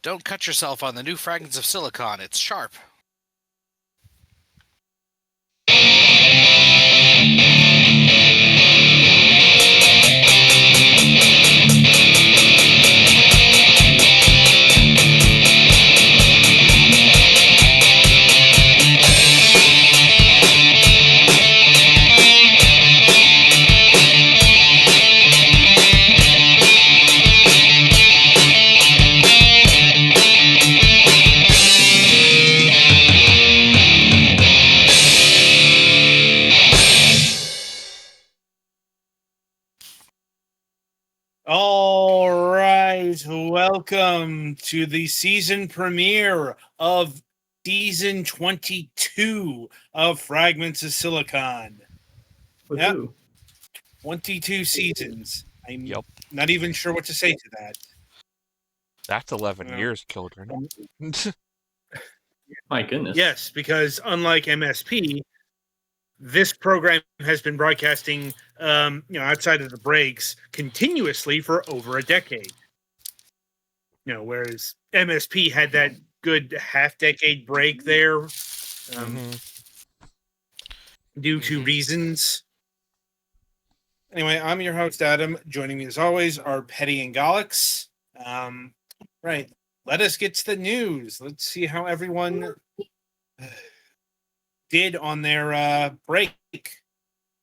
Don't cut yourself on the new Fragments of Silicon. It's sharp. All right, welcome to the season premiere of season 22 of Fragments of Silicon. Yep, 22 seasons. I'm not even sure what to say to that. That's 11 years, children. My goodness. Yes, because unlike MSP, this program has been broadcasting, outside of the breaks continuously for over a decade. Whereas MSP had that good half-decade break there due to reasons. Anyway, I'm your host, Adam. Joining me, as always, are Petty and Galax. Right, let us get to the news. Let's see how everyone did on their break.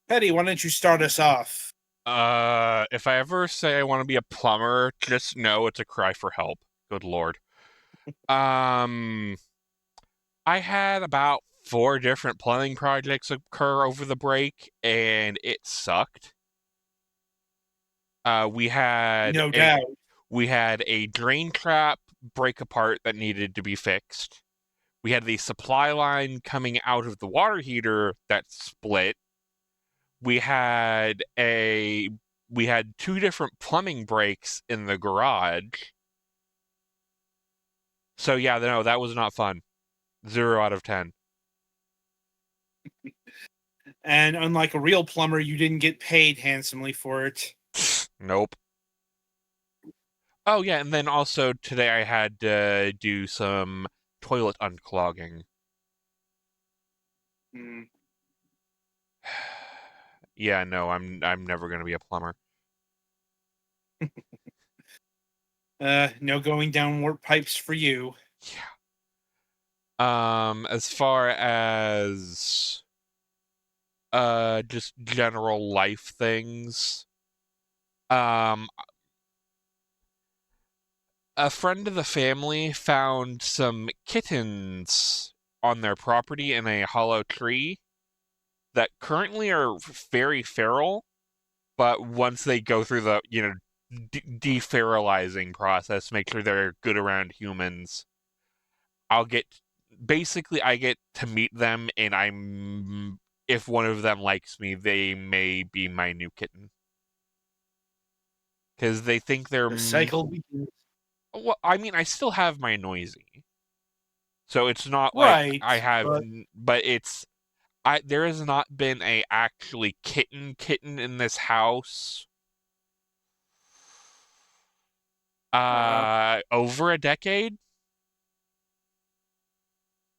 Petty, why don't you start us off? If I ever say I want to be a plumber, just know it's a cry for help. Good lord. I had about 4 different plumbing projects occur over the break, and it sucked. We had no doubt. We had a drain trap break apart that needed to be fixed. We had the supply line coming out of the water heater that split. We had 2 different plumbing breaks in the garage. So yeah, no, that was not fun. 0 out of 10. And unlike a real plumber, you didn't get paid handsomely for it. Nope. Oh yeah, and then also today I had to do some toilet unclogging. Yeah, no, I'm never going to be a plumber. No going down warp pipes for you. Yeah. As far as just general life things, a friend of the family found some kittens on their property in a hollow tree that currently are very feral, but once they go through the, deferalizing process, make sure they're good around humans, I get to meet them, and if one of them likes me, they may be my new kitten. Because they think they're... The cycle begins. Well, I mean, I still have my Noisy. So it's not right, like I have... But it's... there has not been a actually kitten in this house over a decade.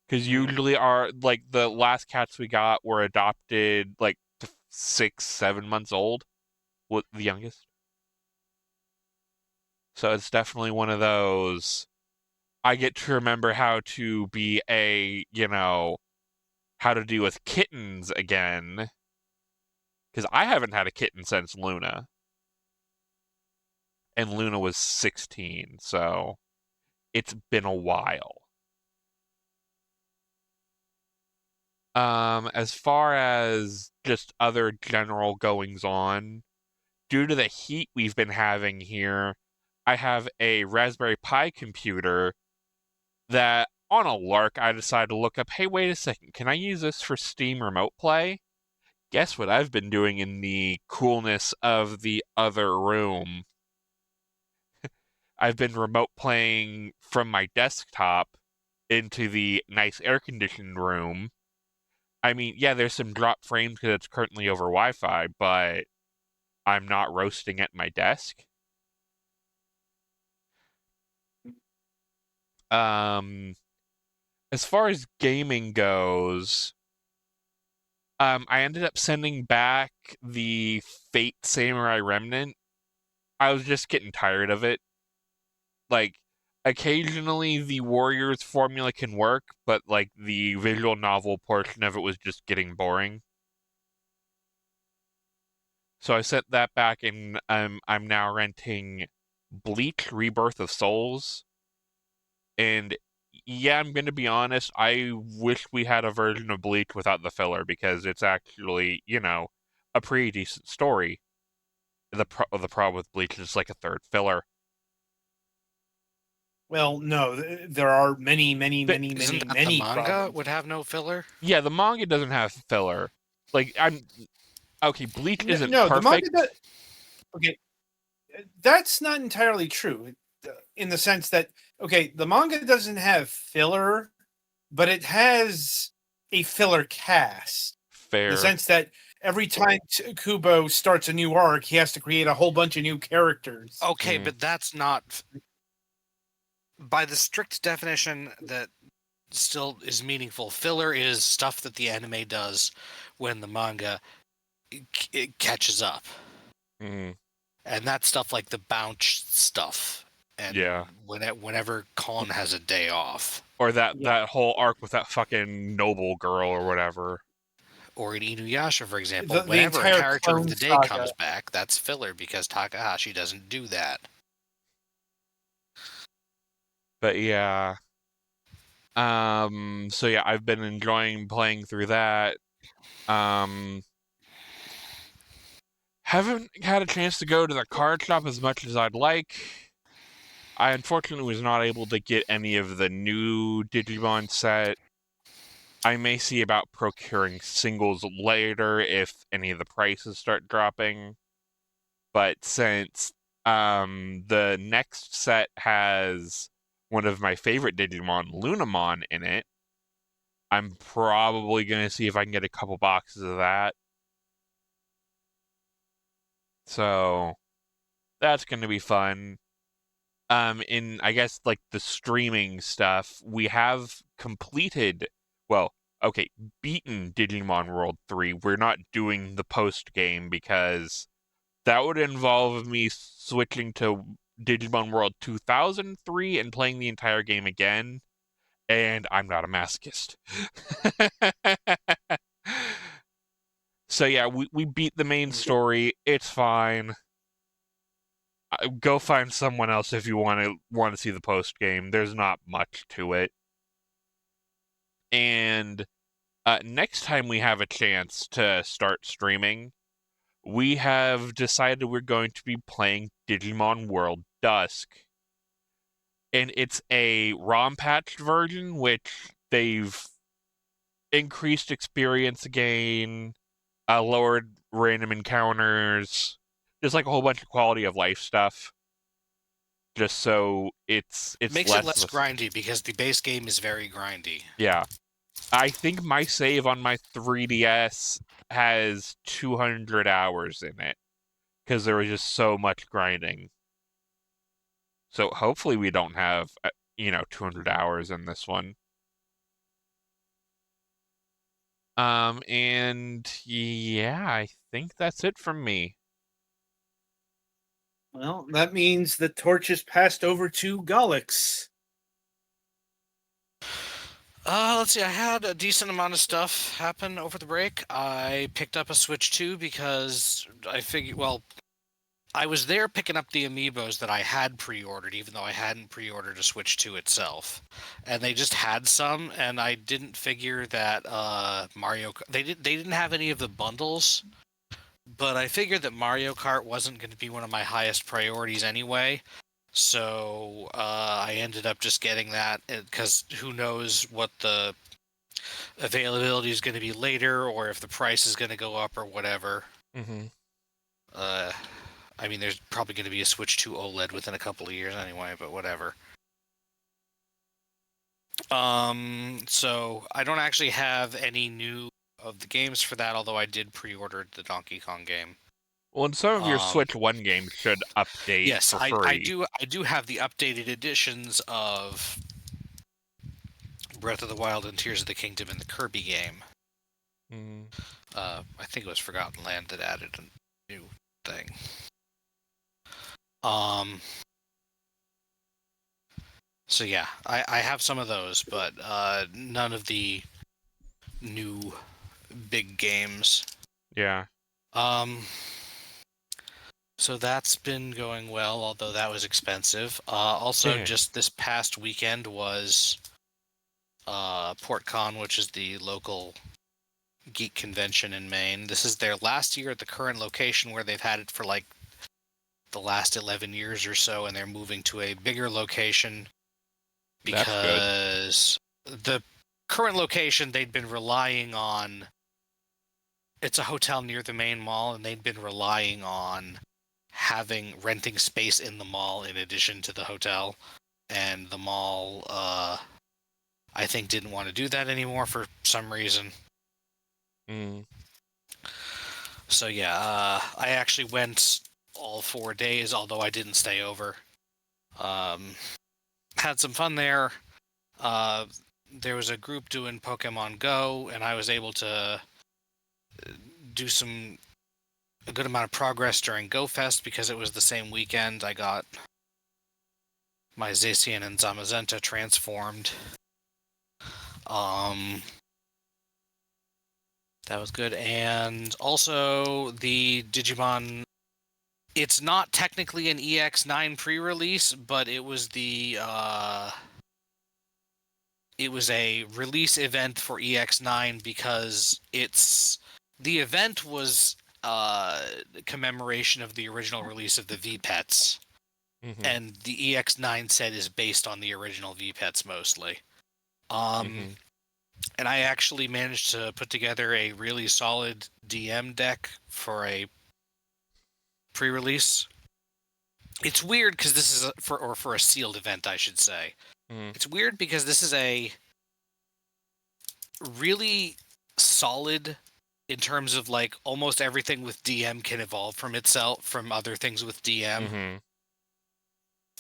Because usually the last cats we got were adopted 6-7 months old, with the youngest. So it's definitely one of those. I get to remember how to be how to deal with kittens again. Because I haven't had a kitten since Luna. And Luna was 16, so it's been a while. As far as just other general goings on, due to the heat we've been having here, I have a Raspberry Pi computer that, on a lark, I decided to look up, hey, wait a second, can I use this for Steam Remote Play? Guess what I've been doing in the coolness of the other room? I've been remote playing from my desktop into the nice air-conditioned room. I mean, yeah, there's some drop frames because it's currently over Wi-Fi, but I'm not roasting at my desk. As far as gaming goes, I ended up sending back the Fate Samurai Remnant. I was just getting tired of it. Like, occasionally the Warriors formula can work, but like the visual novel portion of it was just getting boring. So I sent that back, and I'm now renting Bleach Rebirth of Souls. And yeah, I'm going to be honest, I wish we had a version of Bleach without the filler, because it's actually, a pretty decent story. The problem with Bleach is it's like a third filler. Well, no, there are many Isn't that the manga problems. would have no filler? Yeah, the manga doesn't have filler. Like, okay, Bleach isn't No, the perfect. manga okay, that's not entirely true, in the sense that, okay, the manga doesn't have filler, but it has a filler cast. In Fair. the sense that every time Kubo starts a new arc, he has to create a whole bunch of new characters. Okay, but that's not, by the strict definition that still is meaningful. Filler is stuff that the anime does when the manga it catches up, Mm, and that's stuff like the bounce stuff. And Yeah. whenever Kon has a day off, or that whole arc with that fucking noble girl or whatever. or in Inuyasha, for example, The whenever a entire character of the day Clone comes Saga. back, that's filler because Takahashi doesn't do that. But yeah. So yeah, I've been enjoying playing through that. Haven't had a chance to go to the card shop as much as I'd like. I unfortunately was not able to get any of the new Digimon set. I may see about procuring singles later if any of the prices start dropping. But since the next set has one of my favorite Digimon, Lunamon, in it, I'm probably going to see if I can get a couple boxes of that. So that's going to be fun. In, I guess, like the streaming stuff, we have completed, beaten Digimon World 3. We're not doing the post game because that would involve me switching to Digimon World 2003 and playing the entire game again, and I'm not a masochist. So yeah, we beat the main story. It's fine. Go find someone else if you want to see the post game. There's not much to it. And next time we have a chance to start streaming, we have decided we're going to be playing Digimon World Dusk. And it's a ROM patched version, which they've increased experience gain, lowered random encounters, just like a whole bunch of quality of life stuff. Just so it's Makes it less grindy because the base game is very grindy. Yeah. I think my save on my 3DS has 200 hours in it because there was just so much grinding. So hopefully we don't have 200 hours in this one. And yeah, I think that's it from me. Well, that means the torch is passed over to Golix. Let's see. I had a decent amount of stuff happen over the break. I picked up a Switch 2 because I figured, well, I was there picking up the amiibos that I had pre-ordered, even though I hadn't pre-ordered a Switch 2 itself. And they just had some, and I didn't figure that Mario... They didn't have any of the bundles, but I figured that Mario Kart wasn't going to be one of my highest priorities anyway. So I ended up just getting that because who knows what the availability is going to be later, or if the price is going to go up or whatever. Mm-hmm. I mean, there's probably going to be a Switch 2 OLED within a couple of years anyway, but whatever. So I don't actually have any new of the games for that, although I did pre-order the Donkey Kong game. Well, and some of your Switch 1 games should update yes, for free. I do have the updated editions of Breath of the Wild and Tears of the Kingdom in the Kirby game. Mm. I think it was Forgotten Land that added a new thing. So yeah, I have some of those, but none of the new big games. Yeah. So that's been going well, although that was expensive. Also, Yeah. just this past weekend was PortCon, which is the local geek convention in Maine. This is their last year at the current location where they've had it for like the last 11 years or so, and they're moving to a bigger location That's good. because the current location they'd been relying on. It's a hotel near the main mall, and they'd been relying on renting space in the mall in addition to the hotel, and the mall I think didn't want to do that anymore for some reason. Mm. So yeah, I actually went all 4 days, although I didn't stay over. Had some fun there. There was a group doing Pokemon Go, and I was able to do a good amount of progress during Go Fest because it was the same weekend I got my Zacian and Zamazenta transformed. That was good. And also the Digimon, it's not technically an EX9 pre-release, but it was it was a release event for EX9 because the event was commemoration of the original release of the V-Pets. Mm-hmm. And the EX9 set is based on the original V-Pets mostly. Mm-hmm. And I actually managed to put together a really solid DM deck for a pre-release. It's weird because this is for a sealed event, I should say. Mm-hmm. It's weird because this is a really solid in terms of like almost everything with DM can evolve from itself from other things with DM,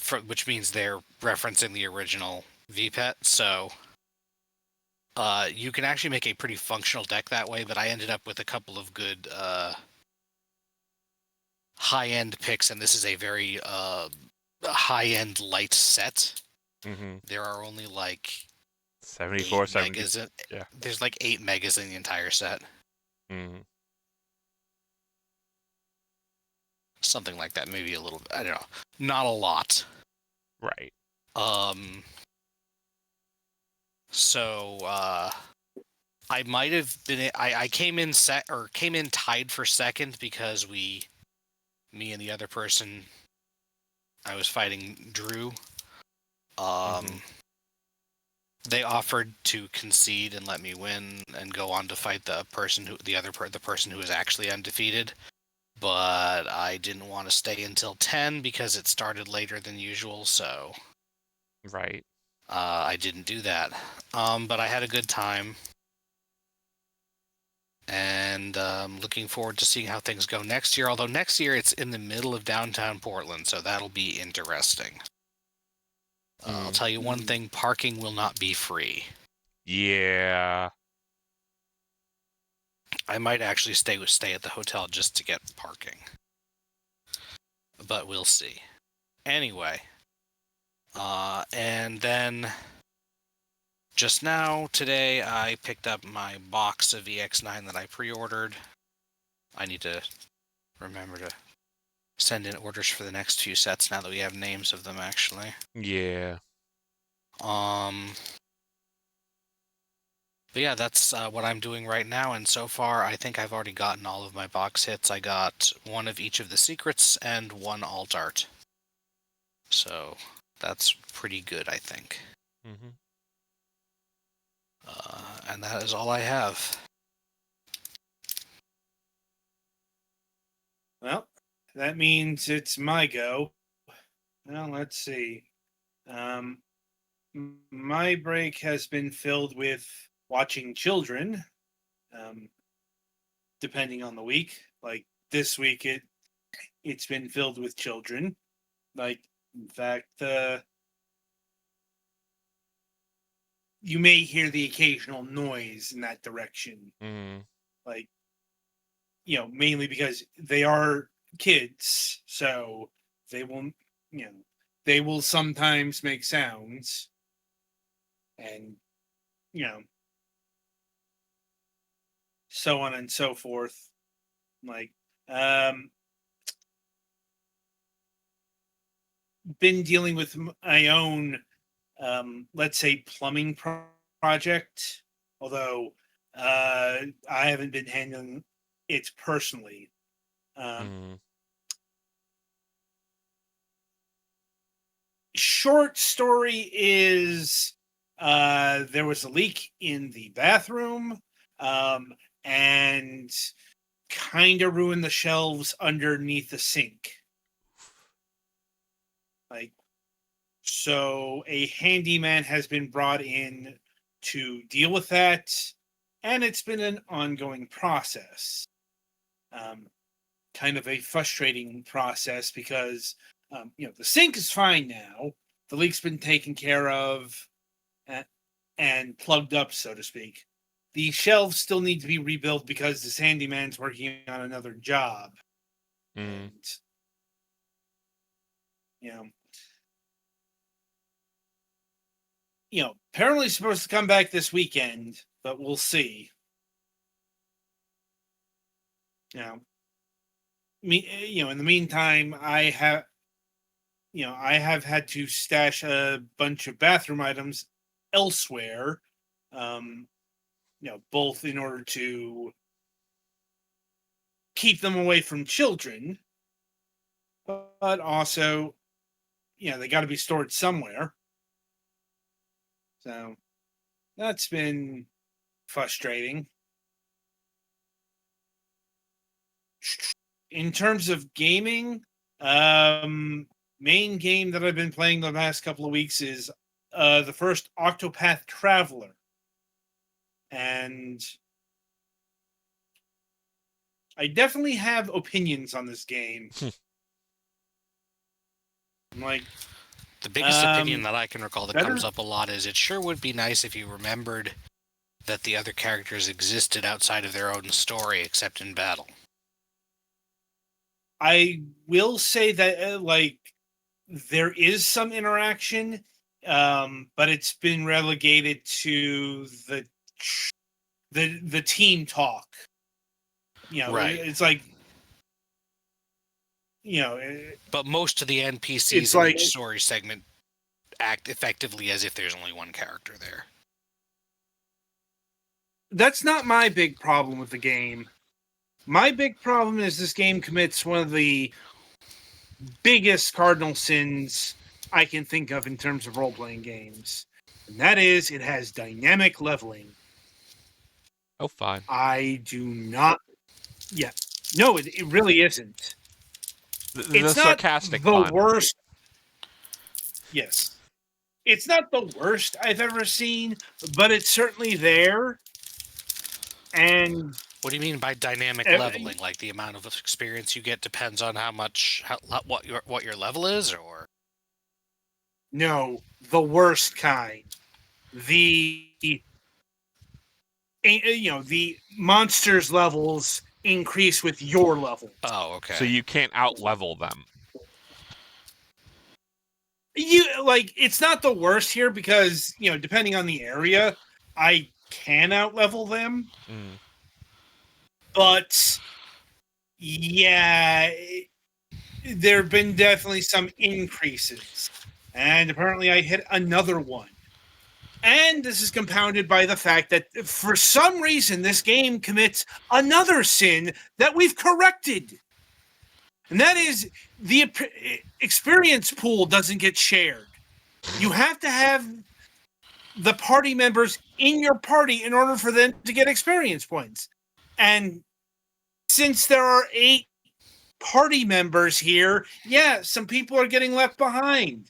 Mm-hmm. which means they're referencing the original VPET. So you can actually make a pretty functional deck that way, but I ended up with a couple of good high-end picks, and this is a very high-end light set. Mm-hmm. There are only like 74, 8 70. megas. Yeah. There's like 8 megas in the entire set. Mm-hmm. Something like that, maybe a little. I don't know. Not a lot. Right. So I might have been. I came in came in tied for second because me and the other person I was fighting, Drew. They offered to concede and let me win and go on to fight the person who was actually undefeated. But I didn't want to stay until 10 because it started later than usual, so Right. I didn't do that. But I had a good time. And looking forward to seeing how things go next year. Although next year it's in the middle of downtown Portland, so that'll be interesting. I'll tell you one thing, parking will not be free. Yeah. I might actually stay at the hotel just to get parking. But we'll see. Anyway. And then just now, today, I picked up my box of EX9 that I pre-ordered. I need to remember to send in orders for the next few sets now that we have names of them, actually. Yeah. But yeah, that's what I'm doing right now, and so far I think I've already gotten all of my box hits. I got one of each of the secrets and one alt art. So that's pretty good, I think. Mm-hmm. And that is all I have. Well, that means it's my go. Well, let's see. My break has been filled with watching children, depending on the week. Like this week, it's been filled with children. Like, in fact, you may hear the occasional noise in that direction. Mm. Like, mainly because they are kids, so they will, they will sometimes make sounds, and so on and so forth. Like, been dealing with my own, let's say, plumbing project, although I haven't been handling it personally. Short story is there was a leak in the bathroom, and kind of ruined the shelves underneath the sink. Like, so a handyman has been brought in to deal with that, and it's been an ongoing process. Kind of a frustrating process because the sink is fine now. The leak's been taken care of and plugged up, so to speak. The shelves still need to be rebuilt because this handyman's working on another job. And, apparently supposed to come back this weekend, but we'll see. In the meantime, I have had to stash a bunch of bathroom items elsewhere, both in order to keep them away from children, but also, they got to be stored somewhere. So that's been frustrating. In terms of gaming, main game that I've been playing the past couple of weeks is the first Octopath Traveler. And I definitely have opinions on this game. Like, the biggest opinion that I can recall that comes up a lot is it sure would be nice if you remembered that the other characters existed outside of their own story, except in battle. I will say that, there is some interaction, but it's been relegated to the team talk. Right. It's like, but most of the NPCs in each story segment act effectively as if there's only one character there. That's not my big problem with the game. My big problem is this game commits one of the biggest cardinal sins I can think of in terms of role-playing games. And that is, it has dynamic leveling. Oh, fine. I do not... Yeah. No, it really isn't. The sarcastic not the fun. worst... Yes. It's not the worst I've ever seen, but it's certainly there. And... What do you mean by dynamic leveling? Like the amount of experience you get depends on what your level is, or? No, the worst kind. The monsters' levels increase with your level. Oh, okay. So you can't out-level them. It's not the worst here because, depending on the area, I can out-level them. But, yeah, there have been definitely some increases. And apparently I hit another one. And this is compounded by the fact that for some reason this game commits another sin that we've corrected. And that is the experience pool doesn't get shared. You have to have the party members in your party in order for them to get experience points. And since there are 8 party members here, yeah, some people are getting left behind.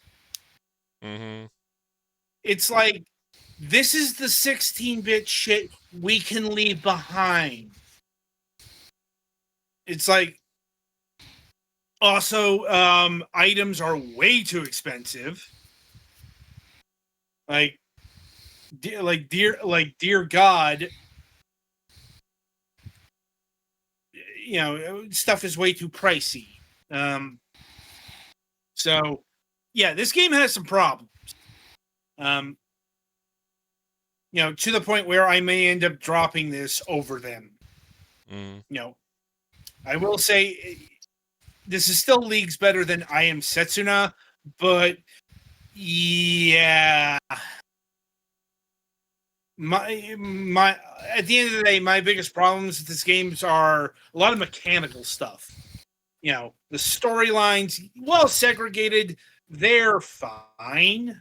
It's like, this is the 16-bit shit we can leave behind. It's like, also, items are way too expensive. Like, dear God, stuff is way too pricey. So yeah, this game has some problems. To the point where I may end up dropping this over them. Mm. I will say this is still leagues better than I Am Setsuna, but yeah. My at the end of the day, my biggest problems with this game are a lot of mechanical stuff. The storylines, well segregated, they're fine.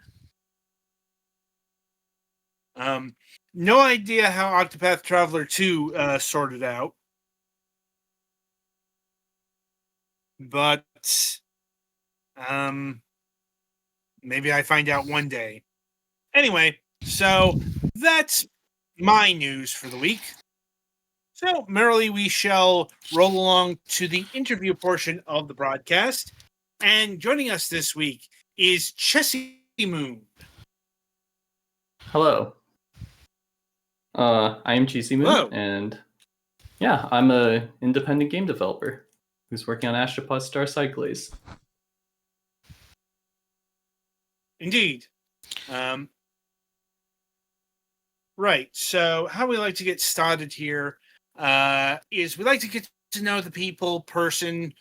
No idea how Octopath Traveler 2 sorted out. But maybe I find out one day. Anyway, so that's my news for the week. So merrily we shall roll along to the interview portion of the broadcast. And joining us this week is Chessimoon. Hello. I am Chessimoon, Hello. and yeah, I'm an independent game developer who's working on Astropods Starside Glaze. Indeed. Right. So how we like to get started here is we like to get to know the person,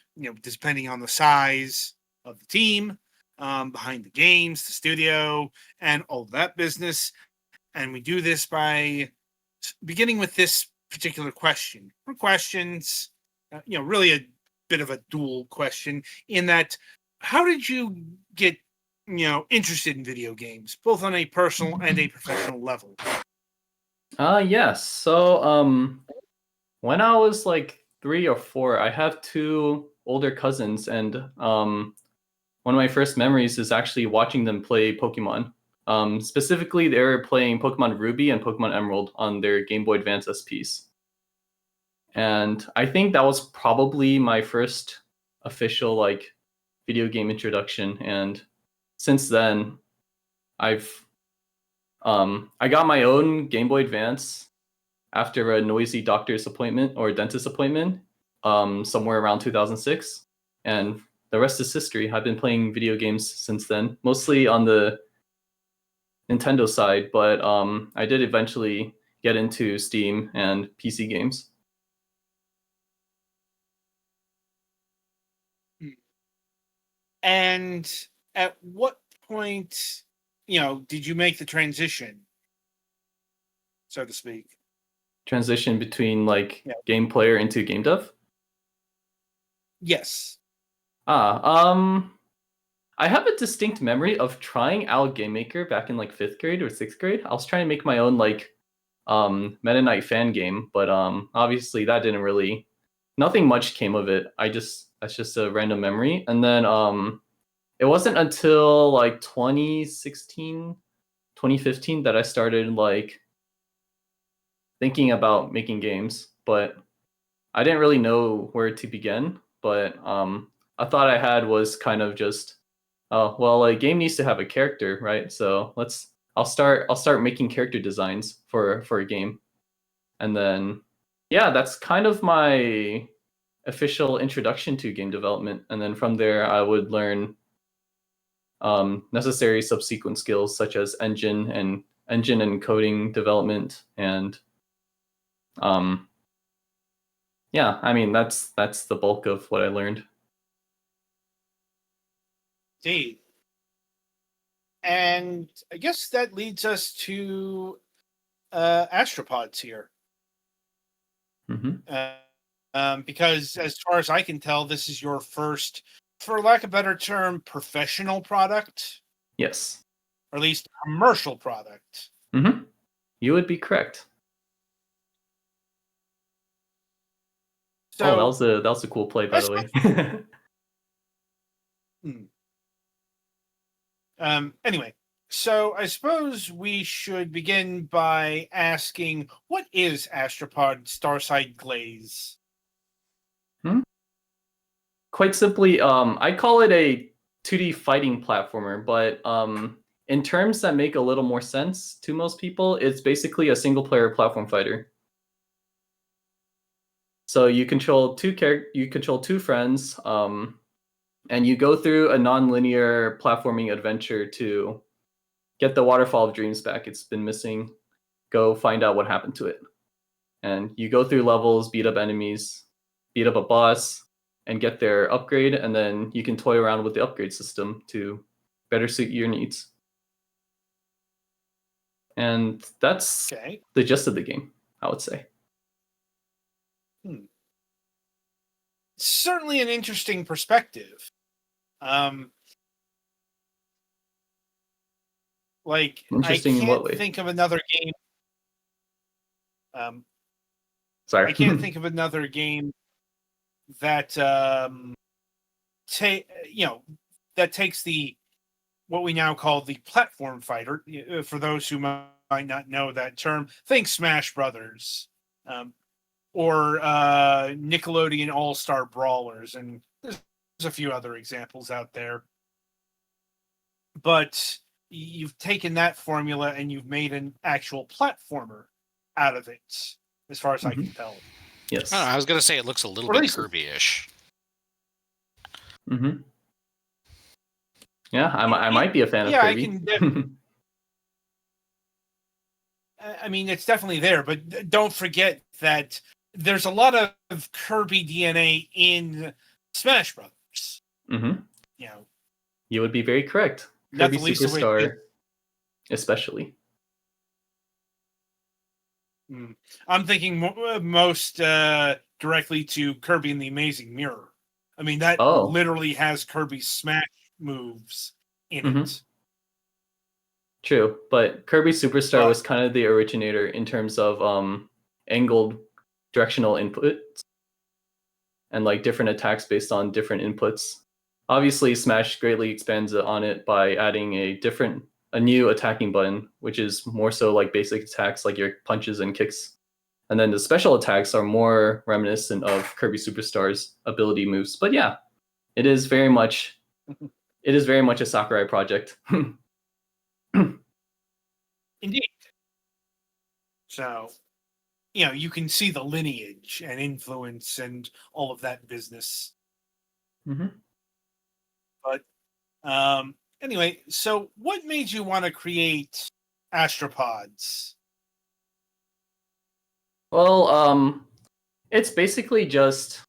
depending on the size of the team, behind the games, the studio, and all that business. And we do this by beginning with this particular question. For questions, really a bit of a dual question in that, how did you get, interested in video games, both on a personal and a professional level? Yes. So, when I was like 3 or 4, I have 2 older cousins, and one of my first memories is actually watching them play Pokemon. Specifically, they were playing Pokemon Ruby and Pokemon Emerald on their Game Boy Advance SPs. And I think that was probably my first official video game introduction. And since then, I've I got my own Game Boy Advance after a noisy doctor's appointment or dentist appointment somewhere around 2006, and the rest is history. I've been playing video games since then, mostly on the Nintendo side, but I did eventually get into Steam and PC games. And at what point, did you make the transition, so to speak? Transition between Yeah. game player into game dev? Yes. I have a distinct memory of trying out Game Maker back in 5th grade or 6th grade. I was trying to make my own Meta Knight fan game, but obviously that didn't really, nothing much came of it. That's just a random memory. And then it wasn't until 2016, 2015 that I started thinking about making games, but I didn't really know where to begin. But a thought I had was kind of just, oh well, a game needs to have a character, right? So I'll start making character designs for a game, and then yeah, that's kind of my official introduction to game development. And then from there, I would learn necessary subsequent skills such as engine and coding development, and yeah, I mean that's the bulk of what I learned. Indeed. And I guess that leads us to Astropods here. Mm-hmm. Because as far as I can tell, this is your first, for lack of a better term, professional product. Yes. Or at least commercial product. Mm-hmm. You would be correct. So, that was a cool play, by the way. Anyway, so I suppose we should begin by asking, what is Astropod Starside Glaze? Quite simply, I call it a 2D fighting platformer, but in terms that make a little more sense to most people, it's basically a single-player platform fighter. So you control two friends, and you go through a non-linear platforming adventure to get the Waterfall of Dreams back. It's been missing. Go find out what happened to it. And you go through levels, beat up enemies, beat up a boss, and get their upgrade, and then you can toy around with the upgrade system to better suit your needs. And that's Okay. the gist of the game, I would say. Certainly an interesting perspective. Like, Interesting I in what can't way? think of another game. Sorry. I can't think of another game that that takes the what we now call the platform fighter. For those who might not know that term, think Smash Brothers, or Nickelodeon All-Star Brawlers, and there's a few other examples out there. But you've taken that formula and you've made an actual platformer out of it, as far as I can tell. Yes. I don't know, I was going to say it looks a little Or bit at least- Kirby-ish. Mm-hmm. Yeah, I might be a fan of Yeah, I Kirby. can I mean, it's definitely there, but don't forget that there's a lot of Kirby DNA in Smash Brothers. Mm-hmm. You know, You would be very correct. not Kirby the least of which Superstar, especially. I'm thinking most directly to Kirby and the Amazing Mirror. I mean, that literally has Kirby's Smash moves in it. True, but Kirby Superstar was kind of the originator in terms of angled directional inputs and like different attacks based on different inputs. Obviously, Smash greatly expands on it by adding a new attacking button, which is more so like basic attacks like your punches and kicks. And then the special attacks are more reminiscent of Kirby Superstar's ability moves. But yeah, it is very much a Sakurai project. Indeed. So, you know, you can see the lineage and influence and all of that business. Mm-hmm. But anyway, so what made you want to create Astropods? Well, it's basically just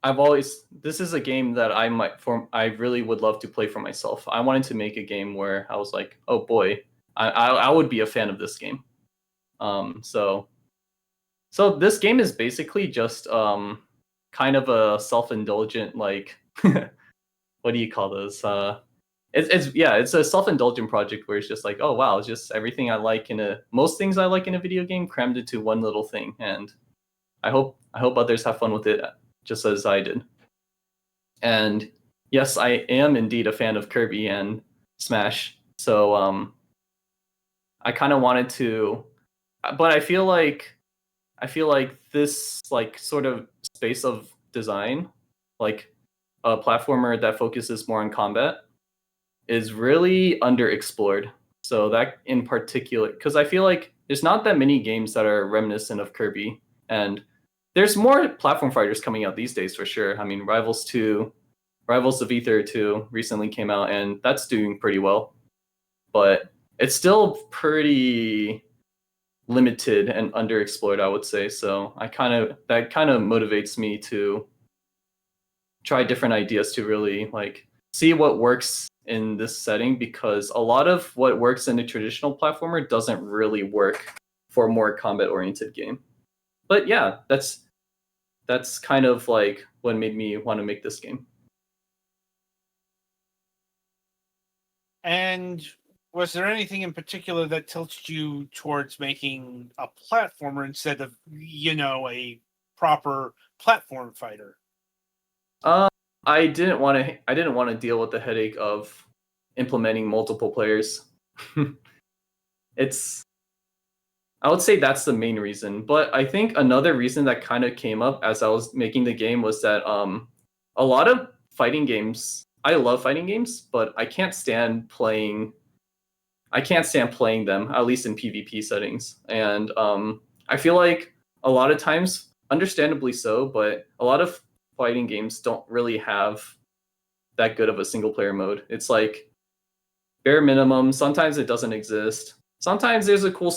this is a game that I really would love to play for myself. I wanted to make a game where I was like, oh boy, I would be a fan of this game. So this game is basically just kind of a self-indulgent, like what do you call those? It's a self-indulgent project where it's just like, oh wow, it's just everything I like most things I like in a video game crammed into one little thing, and I hope others have fun with it just as I did. And yes, I am indeed a fan of Kirby and Smash, so I kind of wanted to, but I feel like this like sort of space of design, like a platformer that focuses more on combat, is really underexplored. So that in particular, because I feel like there's not that many games that are reminiscent of Kirby, and there's more platform fighters coming out these days for sure. I mean, Rivals of Ether 2 recently came out, and that's doing pretty well. But it's still pretty limited and underexplored, I would say. So that kind of motivates me to try different ideas to really like see what works in this setting, because a lot of what works in a traditional platformer doesn't really work for a more combat oriented game. But yeah, that's kind of like what made me want to make this game. And was there anything in particular that tilted you towards making a platformer instead of, you know, a proper platform fighter? I didn't want to deal with the headache of implementing multiple players. I would say that's the main reason. But I think another reason that kind of came up as I was making the game was that a lot of fighting games, I love fighting games, but I can't stand playing I can't stand playing them, at least in PvP settings. And I feel like a lot of times, understandably so, but a lot of fighting games don't really have that good of a single player mode. It's like bare minimum. Sometimes it doesn't exist. Sometimes there's a cool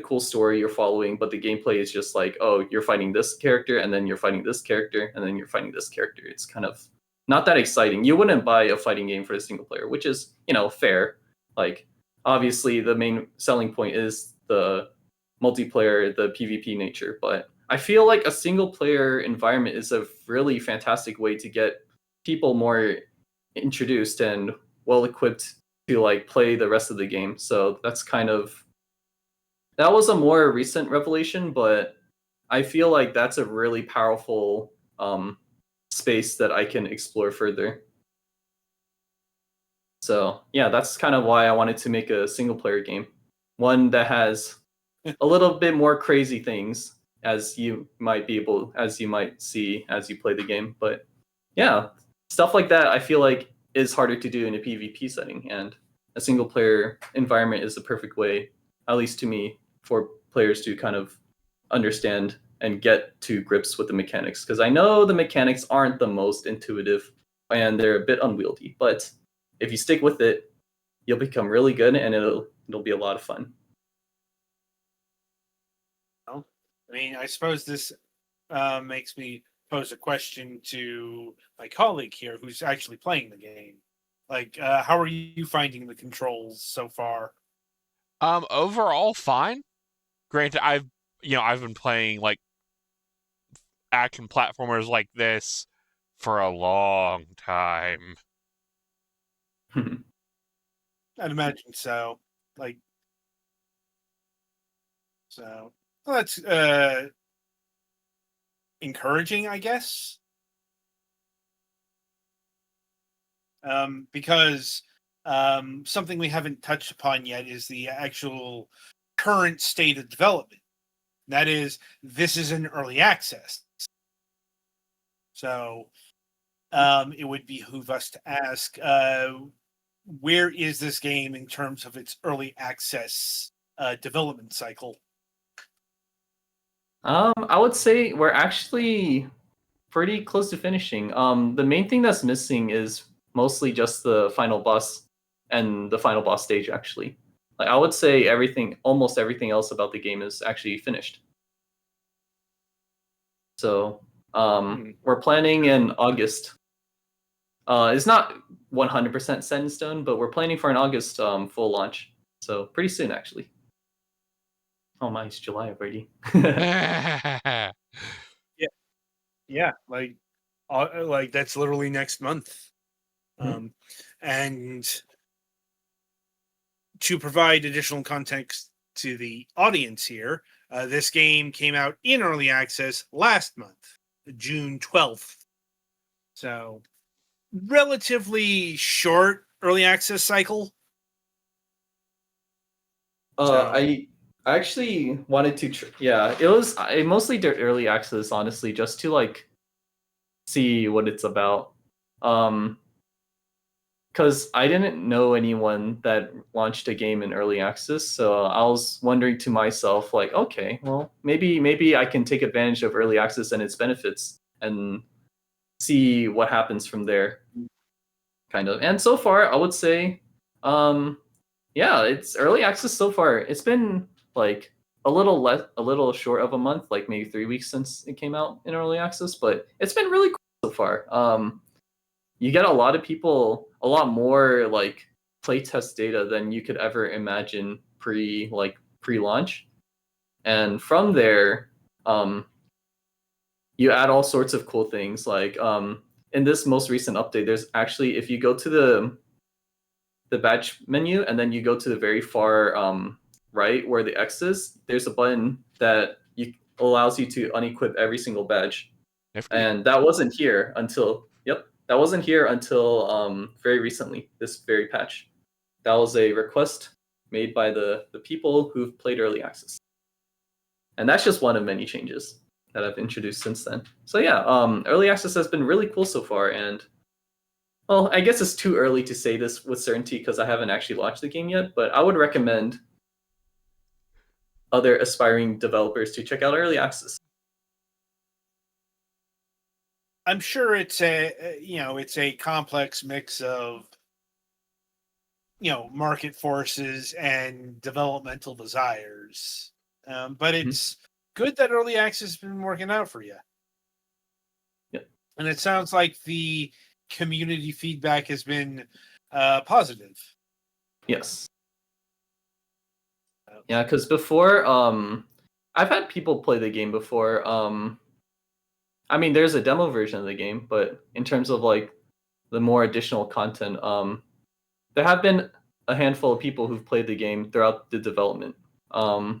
cool story you're following, but the gameplay is just like, oh, you're fighting this character, and then you're fighting this character, and then you're fighting this character. It's kind of not that exciting. You wouldn't buy a fighting game for a single player, which is, fair. Like, obviously, the main selling point is the multiplayer, the PvP nature, but I feel like a single player environment is a really fantastic way to get people more introduced and well equipped to like play the rest of the game. So that was a more recent revelation, but I feel like that's a really powerful space that I can explore further. So yeah, that's kind of why I wanted to make a single player game, one that has a little bit more crazy things, as you might see as you play the game. But yeah, stuff like that I feel like is harder to do in a PvP setting, and a single player environment is the perfect way, at least to me, for players to kind of understand and get to grips with the mechanics. Because I know the mechanics aren't the most intuitive and they're a bit unwieldy, but if you stick with it, you'll become really good, and it'll be a lot of fun. I mean, I suppose this makes me pose a question to my colleague here, who's actually playing the game. Like, how are you finding the controls so far? Overall, fine. Granted, I've been playing like action platformers like this for a long time. I'd imagine so. Like, so well, that's encouraging, I guess. Because something we haven't touched upon yet is the actual current state of development. That is, this is an early access. So it would behoove us to ask, where is this game in terms of its early access development cycle? I would say we're actually pretty close to finishing. The main thing that's missing is mostly just the final boss and the final boss stage, actually. Like, I would say almost everything else about the game is actually finished. So we're planning in August. It's not 100% set in stone, but we're planning for an August full launch. So pretty soon, actually. Oh my, it's July already. Yeah, like that's literally next month. And to provide additional context to the audience here, this game came out in early access last month, June 12th. So, relatively short early access cycle. I actually wanted to. I mostly did early access, honestly, just to like see what it's about. Because I didn't know anyone that launched a game in early access, so I was wondering to myself, like, okay, well, maybe I can take advantage of early access and its benefits and see what happens from there, kind of. And so far, I would say, it's early access so far. It's been like a little short of a month, like maybe 3 weeks since it came out in early access, but it's been really cool so far. You get a lot of people, a lot more like playtest data than you could ever imagine pre-launch, and from there, you add all sorts of cool things. Like in this most recent update, there's actually, if you go to the badge menu and then you go to the very far right where the X is, there's a button that allows you to unequip every single badge, and that wasn't here until very recently, this very patch. That was a request made by the people who've played early access. And that's just one of many changes that I've introduced since then. So yeah, early access has been really cool so far, and Well, I guess it's too early to say this with certainty because I haven't actually launched the game yet, but I would recommend other aspiring developers to check out early access. I'm sure it's a complex mix of market forces and developmental desires. But it's good that early access has been working out for you. Yeah. And it sounds like the community feedback has been positive. Yes. Yeah, because before, I've had people play the game before. I mean, there's a demo version of the game, but in terms of like the more additional content, there have been a handful of people who've played the game throughout the development. I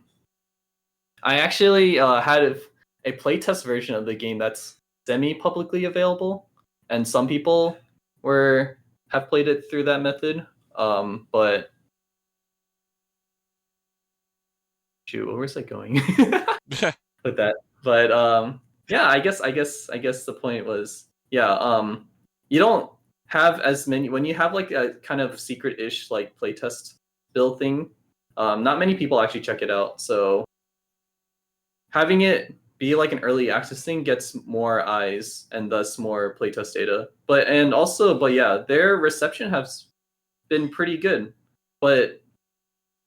actually had a playtest version of the game that's semi-publicly available, and some people have played it through that method. But shoot, where was I going with that? But yeah, I guess the point was, yeah, you don't have as many when you have like a kind of secret-ish like playtest build thing. Not many people actually check it out, so having it be like an early access thing gets more eyes and thus more playtest data. But yeah, their reception has been pretty good. But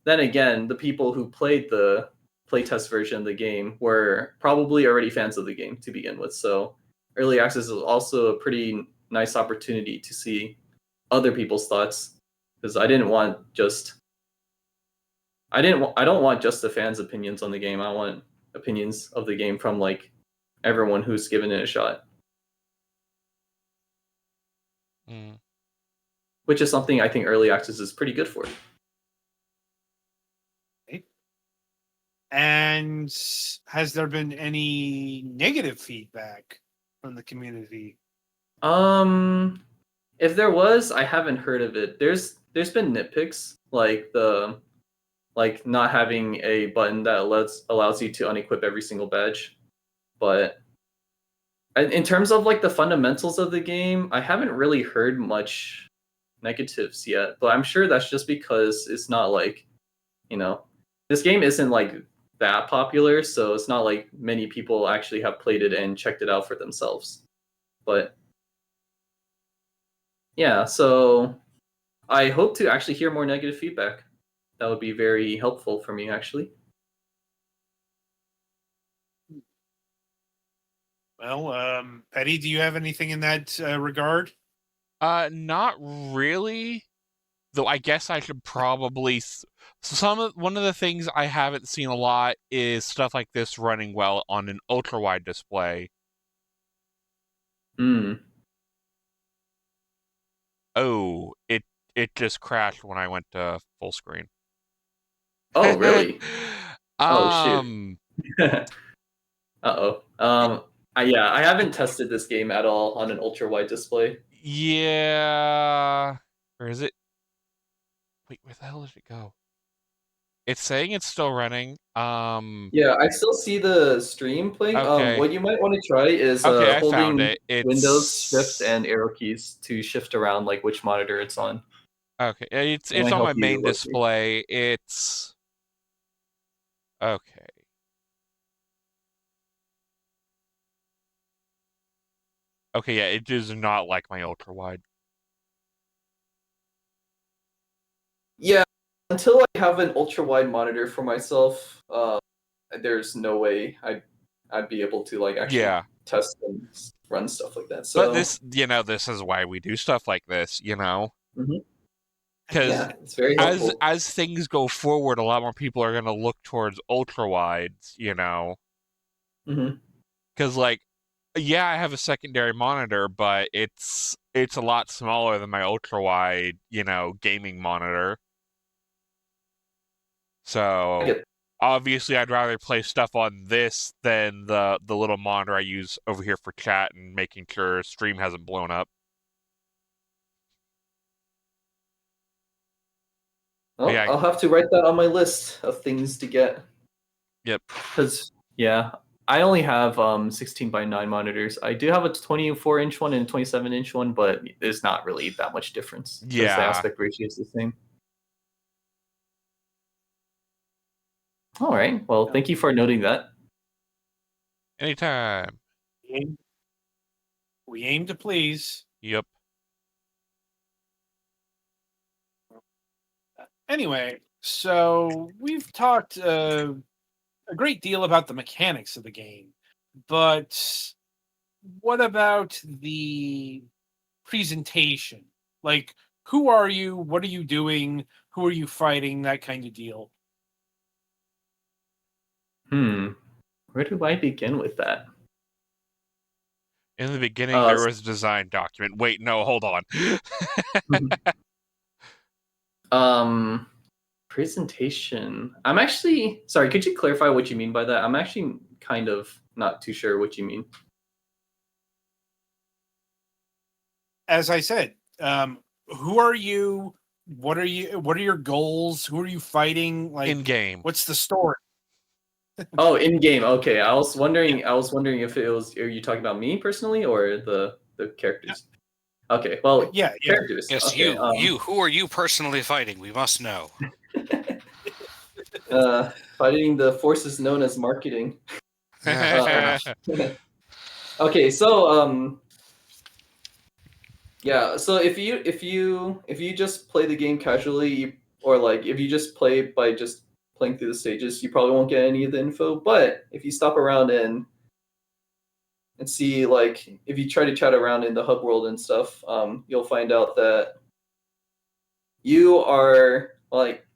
then again, the people who played the playtest version of the game were probably already fans of the game to begin with. So early access is also a pretty nice opportunity to see other people's thoughts, because I don't want just the fans' opinions on the game. I want opinions of the game from like everyone who's given it a shot. Which is something I think early access is pretty good for. And has there been any negative feedback from the community? If there was, I haven't heard of it. There's been nitpicks, like not having a button that allows you to unequip every single badge. But in terms of like the fundamentals of the game, I haven't really heard much negatives yet. But I'm sure that's just because it's not like, this game isn't like that popular, so it's not like many people actually have played it and checked it out for themselves. But yeah, so I hope to actually hear more negative feedback. That would be very helpful for me, actually. Well, Petty, do you have anything in that regard? Not really. Though I guess I should probably. One of the things I haven't seen a lot is stuff like this running well on an ultra wide display. Oh, it just crashed when I went to full screen. Oh, really? Oh, shoot. Uh-oh. Yeah, I haven't tested this game at all on an ultra-wide display. Yeah. Or is it? Wait, where the hell did it go? It's saying it's still running. Yeah, I still see the stream playing. Okay. What you might want to try is Okay, I holding found it. It's Windows Shift and arrow keys to shift around like which monitor it's on. Okay, it's might on help my you main locate. display. It's okay. Okay, yeah, it does not like my ultra wide. Yeah, until I have an ultra wide monitor for myself, there's no way I'd be able to like actually test and run stuff like that. So, but this is why we do stuff like this, Because it's very helpful. as things go forward, a lot more people are going to look towards ultra wides, Because I have a secondary monitor, but it's a lot smaller than my ultra wide, gaming monitor. So obviously, I'd rather play stuff on this than the little monitor I use over here for chat and making sure stream hasn't blown up. Well, I'll have to write that on my list of things to get. Yep. Because I only have 16:9 monitors. I do have a 24-inch one and a 27-inch one, but there's not really that much difference because the Yeah. aspect ratio is the same. All right. Well, thank you for noting that. Anytime. We aim to please. Yep. Anyway, so we've talked a great deal about the mechanics of the game, but what about the presentation? Like, who are you? What are you doing? Who are you fighting? That kind of deal. Where do I begin with that? In the beginning, there was a design document. Wait, no, hold on. Presentation. I'm actually sorry. Could you clarify what you mean by that? I'm actually kind of not too sure what you mean. As I said, who are you? What are you? What are your goals? Who are you fighting? Like, In game. what's the story? Oh, in game. Okay, I was wondering. I was wondering if it was. Are you talking about me personally or the characters? Okay. Well, Yeah. characters. Yes, Okay, you. Who are you personally fighting? We must know. Fighting the forces known as marketing. Yeah. Okay, so yeah, so if you just play the game casually, or like if you just play by just playing through the stages, you probably won't get any of the info. But if you stop around and see, like, if you try to chat around in the hub world and stuff, you'll find out that you are like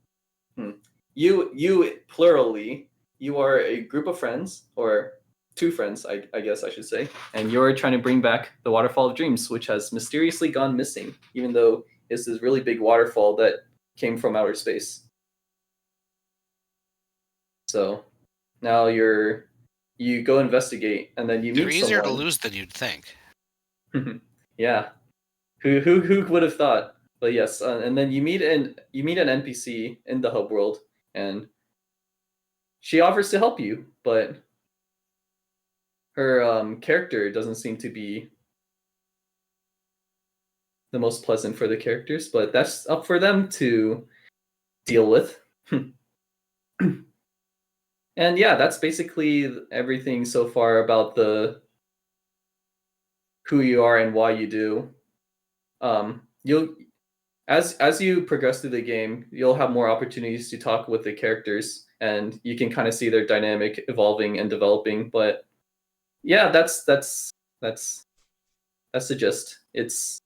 you plurally, you are a group of friends, or two friends, I guess I should say, and you're trying to bring back the Waterfall of Dreams, which has mysteriously gone missing, even though it's this really big waterfall that came from outer space. So now you go investigate, and then you They're meet easier someone. to lose than you'd think. Yeah, who would have thought? But yes, and then you meet an NPC in the hub world, and she offers to help you, but her character doesn't seem to be the most pleasant for the characters, but that's up for them to deal with. And yeah, that's basically everything so far about the who you are and why you do. You'll as you progress through the game, you'll have more opportunities to talk with the characters, and you can kind of see their dynamic evolving and developing. But yeah, that's the gist. It's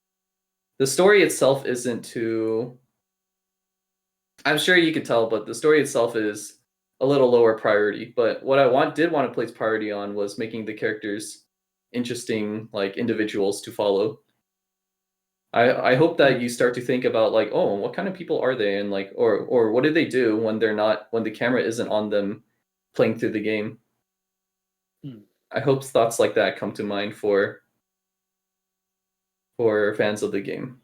the story itself isn't too. I'm sure you could tell, but the story itself is a little lower priority. But what I did want to place priority on was making the characters interesting, like individuals to follow. I hope that you start to think about, like, oh, what kind of people are they, and like, or what do they do when the camera isn't on them playing through the game. I hope thoughts like that come to mind for fans of the game.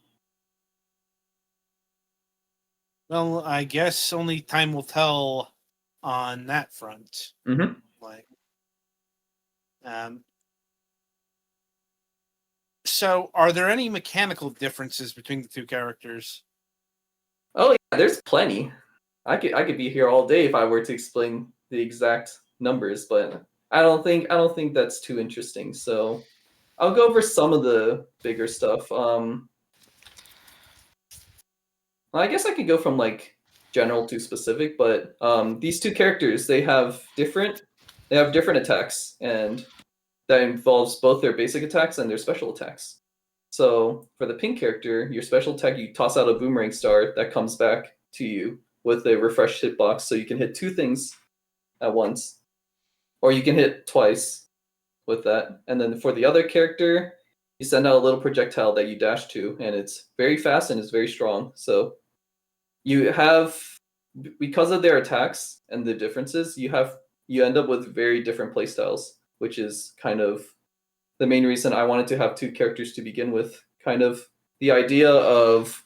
Well, I guess only time will tell on that front. Mm-hmm. Like, so are there any mechanical differences between the two characters? Oh yeah, there's plenty. I could be here all day if I were to explain the exact numbers, but I don't think that's too interesting. So I'll go over some of the bigger stuff. I guess I could go from like general to specific, but these two characters, they have different attacks, and that involves both their basic attacks and their special attacks. So for the pink character, your special attack, you toss out a boomerang star that comes back to you with a refreshed hitbox, so you can hit two things at once, or you can hit twice with that. And then for the other character, you send out a little projectile that you dash to, and it's very fast and it's very strong. So you have, because of their attacks and the differences, you end up with very different playstyles, which is kind of the main reason I wanted to have two characters to begin with. Kind of the idea of,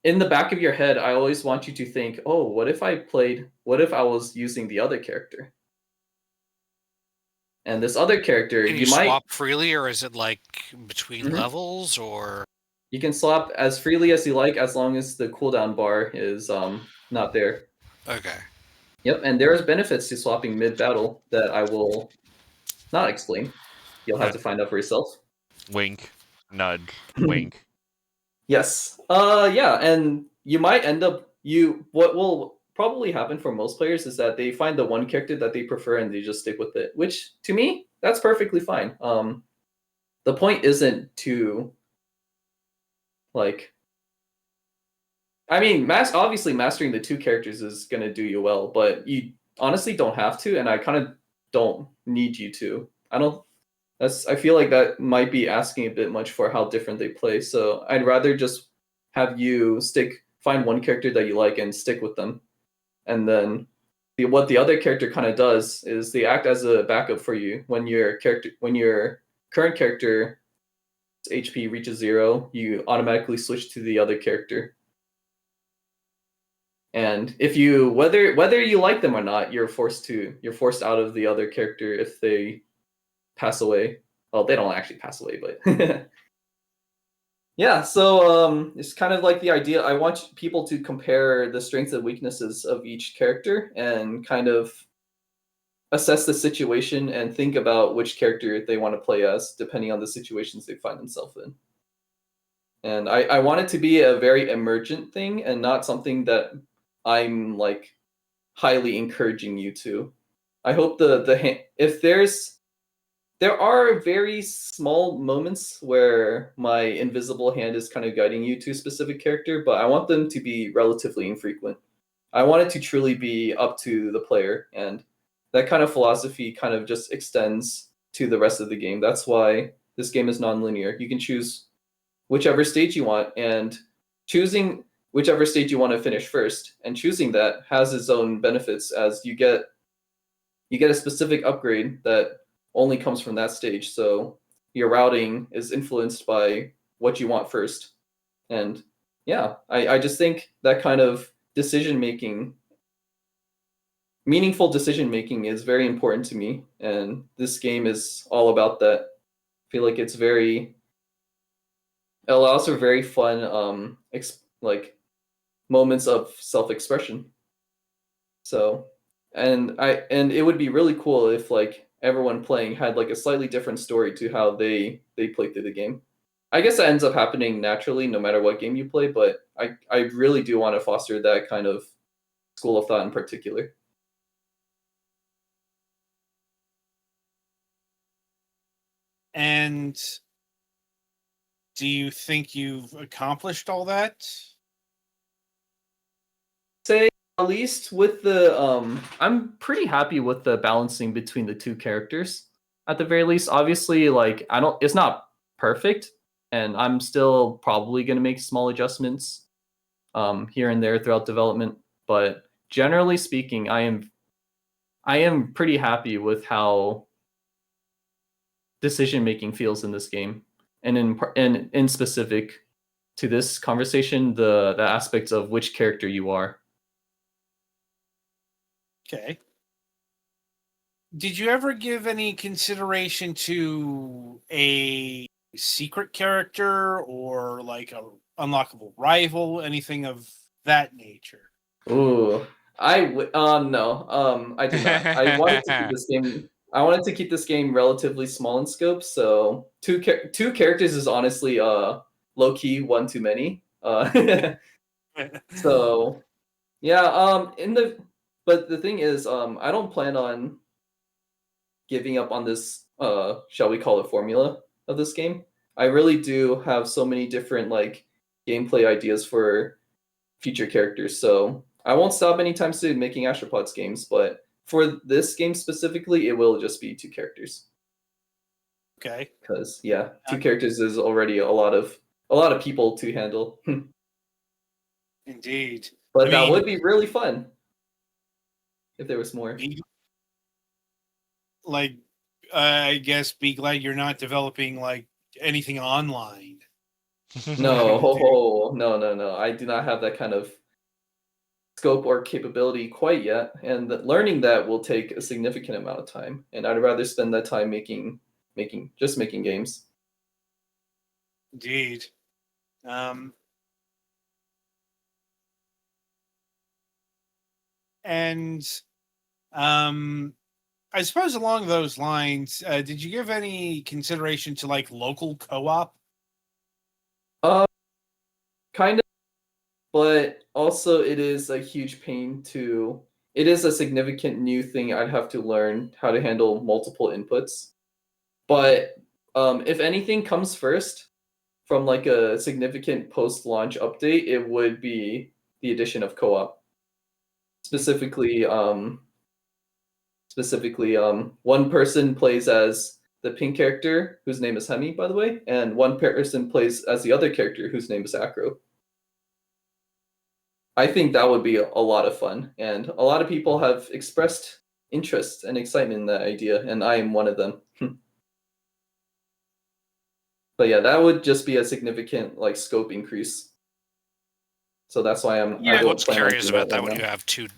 in the back of your head, I always want you to think, oh, what if I was using the other character? And this other character, Can you might swap freely, or is it like between Mhm. levels, or? you can swap as freely as you like as long as the cooldown bar is not there. Okay. Yep, and there is benefits to swapping mid battle that I will not explain. You'll have to find out for yourself. Wink, nudge, wink. Yes. Yeah, and you might end up what will probably happen for most players is that they find the one character that they prefer and they just stick with it, which to me, that's perfectly fine. The point isn't to like I mean, obviously mastering the two characters is going to do you well, but you honestly don't have to, and I kind of don't need you to. I feel like that might be asking a bit much for how different they play. So I'd rather just have you find one character that you like and stick with them. And then what the other character kind of does is they act as a backup for you when your current character HP reaches 0, you automatically switch to the other character. And if you whether you like them or not, you're forced out of the other character if they pass away. Well, they don't actually pass away, but yeah. So it's kind of like the idea. I want people to compare the strengths and weaknesses of each character and kind of assess the situation and think about which character they want to play as, depending on the situations they find themselves in. And I want it to be a very emergent thing and not something that I'm like highly encouraging you to. I hope if there are very small moments where my invisible hand is kind of guiding you to a specific character, but I want them to be relatively infrequent. I want it to truly be up to the player, and that kind of philosophy kind of just extends to the rest of the game. That's why this game is non-linear. You can choose whichever stage you want, and choosing whichever stage you want to finish first, and choosing that has its own benefits as you get a specific upgrade that only comes from that stage. So your routing is influenced by what you want first. And yeah, I just think that kind of meaningful decision making is very important to me. And this game is all about that. I feel like it allows for very fun like moments of self-expression. So and it would be really cool if like everyone playing had like a slightly different story to how they play through the game. I guess that ends up happening naturally no matter what game you play, but I really do want to foster that kind of school of thought in particular. And do you think you've accomplished all that? Say at least with the I'm pretty happy with the balancing between the two characters. At the very least, obviously like it's not perfect and I'm still probably going to make small adjustments here and there throughout development, but generally speaking, I am pretty happy with how decision making feels in this game, and in specific to this conversation, the aspects of which character you are. Okay. Did you ever give any consideration to a secret character or like a unlockable rival, anything of that nature? Ooh, no, I did not. I wanted to keep this game. I wanted to keep this game relatively small in scope, so two characters is honestly low key one too many. So yeah, but the thing is, I don't plan on giving up on this shall we call it formula of this game. I really do have so many different like gameplay ideas for future characters, so I won't stop anytime soon making Astropods games, but for this game specifically, it will just be two characters. Okay. Because yeah, two characters is already a lot of people to handle. Indeed. But I that mean, would be really fun if there was more. like, I guess be glad you're not developing like anything online. No, no. I do not have that kind of scope or capability quite yet, and learning that will take a significant amount of time. And I'd rather spend that time making games. Indeed. And I suppose along those lines, did you give any consideration to like local co-op? Kind of, but also it is a huge pain to. It is a significant new thing. I'd have to learn how to handle multiple inputs. But if anything comes first from like a significant post-launch update, it would be the addition of co-op. Specifically, one person plays as the pink character, whose name is Hemi, by the way, and one person plays as the other character, whose name is Acro. I think that would be a lot of fun, and a lot of people have expressed interest and excitement in that idea, and I am one of them. But yeah, that would just be a significant like scope increase. So that's why I don't What's plan on curious doing about that right when now. you have two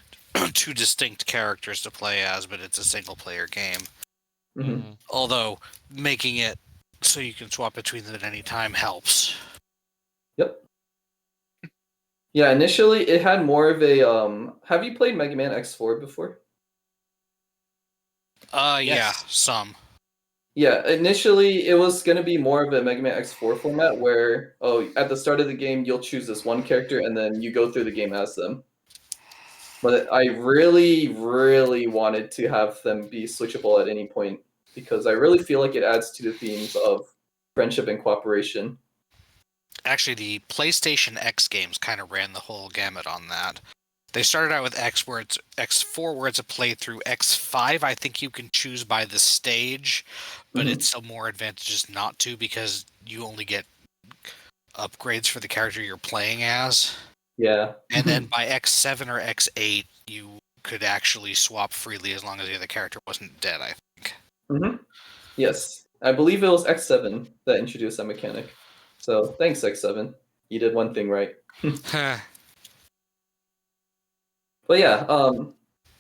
distinct characters to play as, but it's a single player game. Mhm. Although making it so you can swap between them at any time helps. Yep. Yeah, initially it had more of a have you played Mega Man X4 before? Yeah, Yes. some. Yeah, initially it was going to be more of a Mega Man X4 format where at the start of the game you'll choose this one character and then you go through the game as them. But I really, really wanted to have them be switchable at any point because I really feel like it adds to the themes of friendship and cooperation. Actually, the PlayStation X games kind of ran the whole gamut on that. They started out with X4, where it's a playthrough. X5, I think you can choose by the stage, but Mhm. it's a more advantageous not to because you only get upgrades for the character you're playing as. Yeah. And then by X7 or X8, you could actually swap freely as long as the other character wasn't dead, I think. Mhm. Yes. I believe it was X7 that introduced that mechanic. So thanks, X7. You did one thing right. But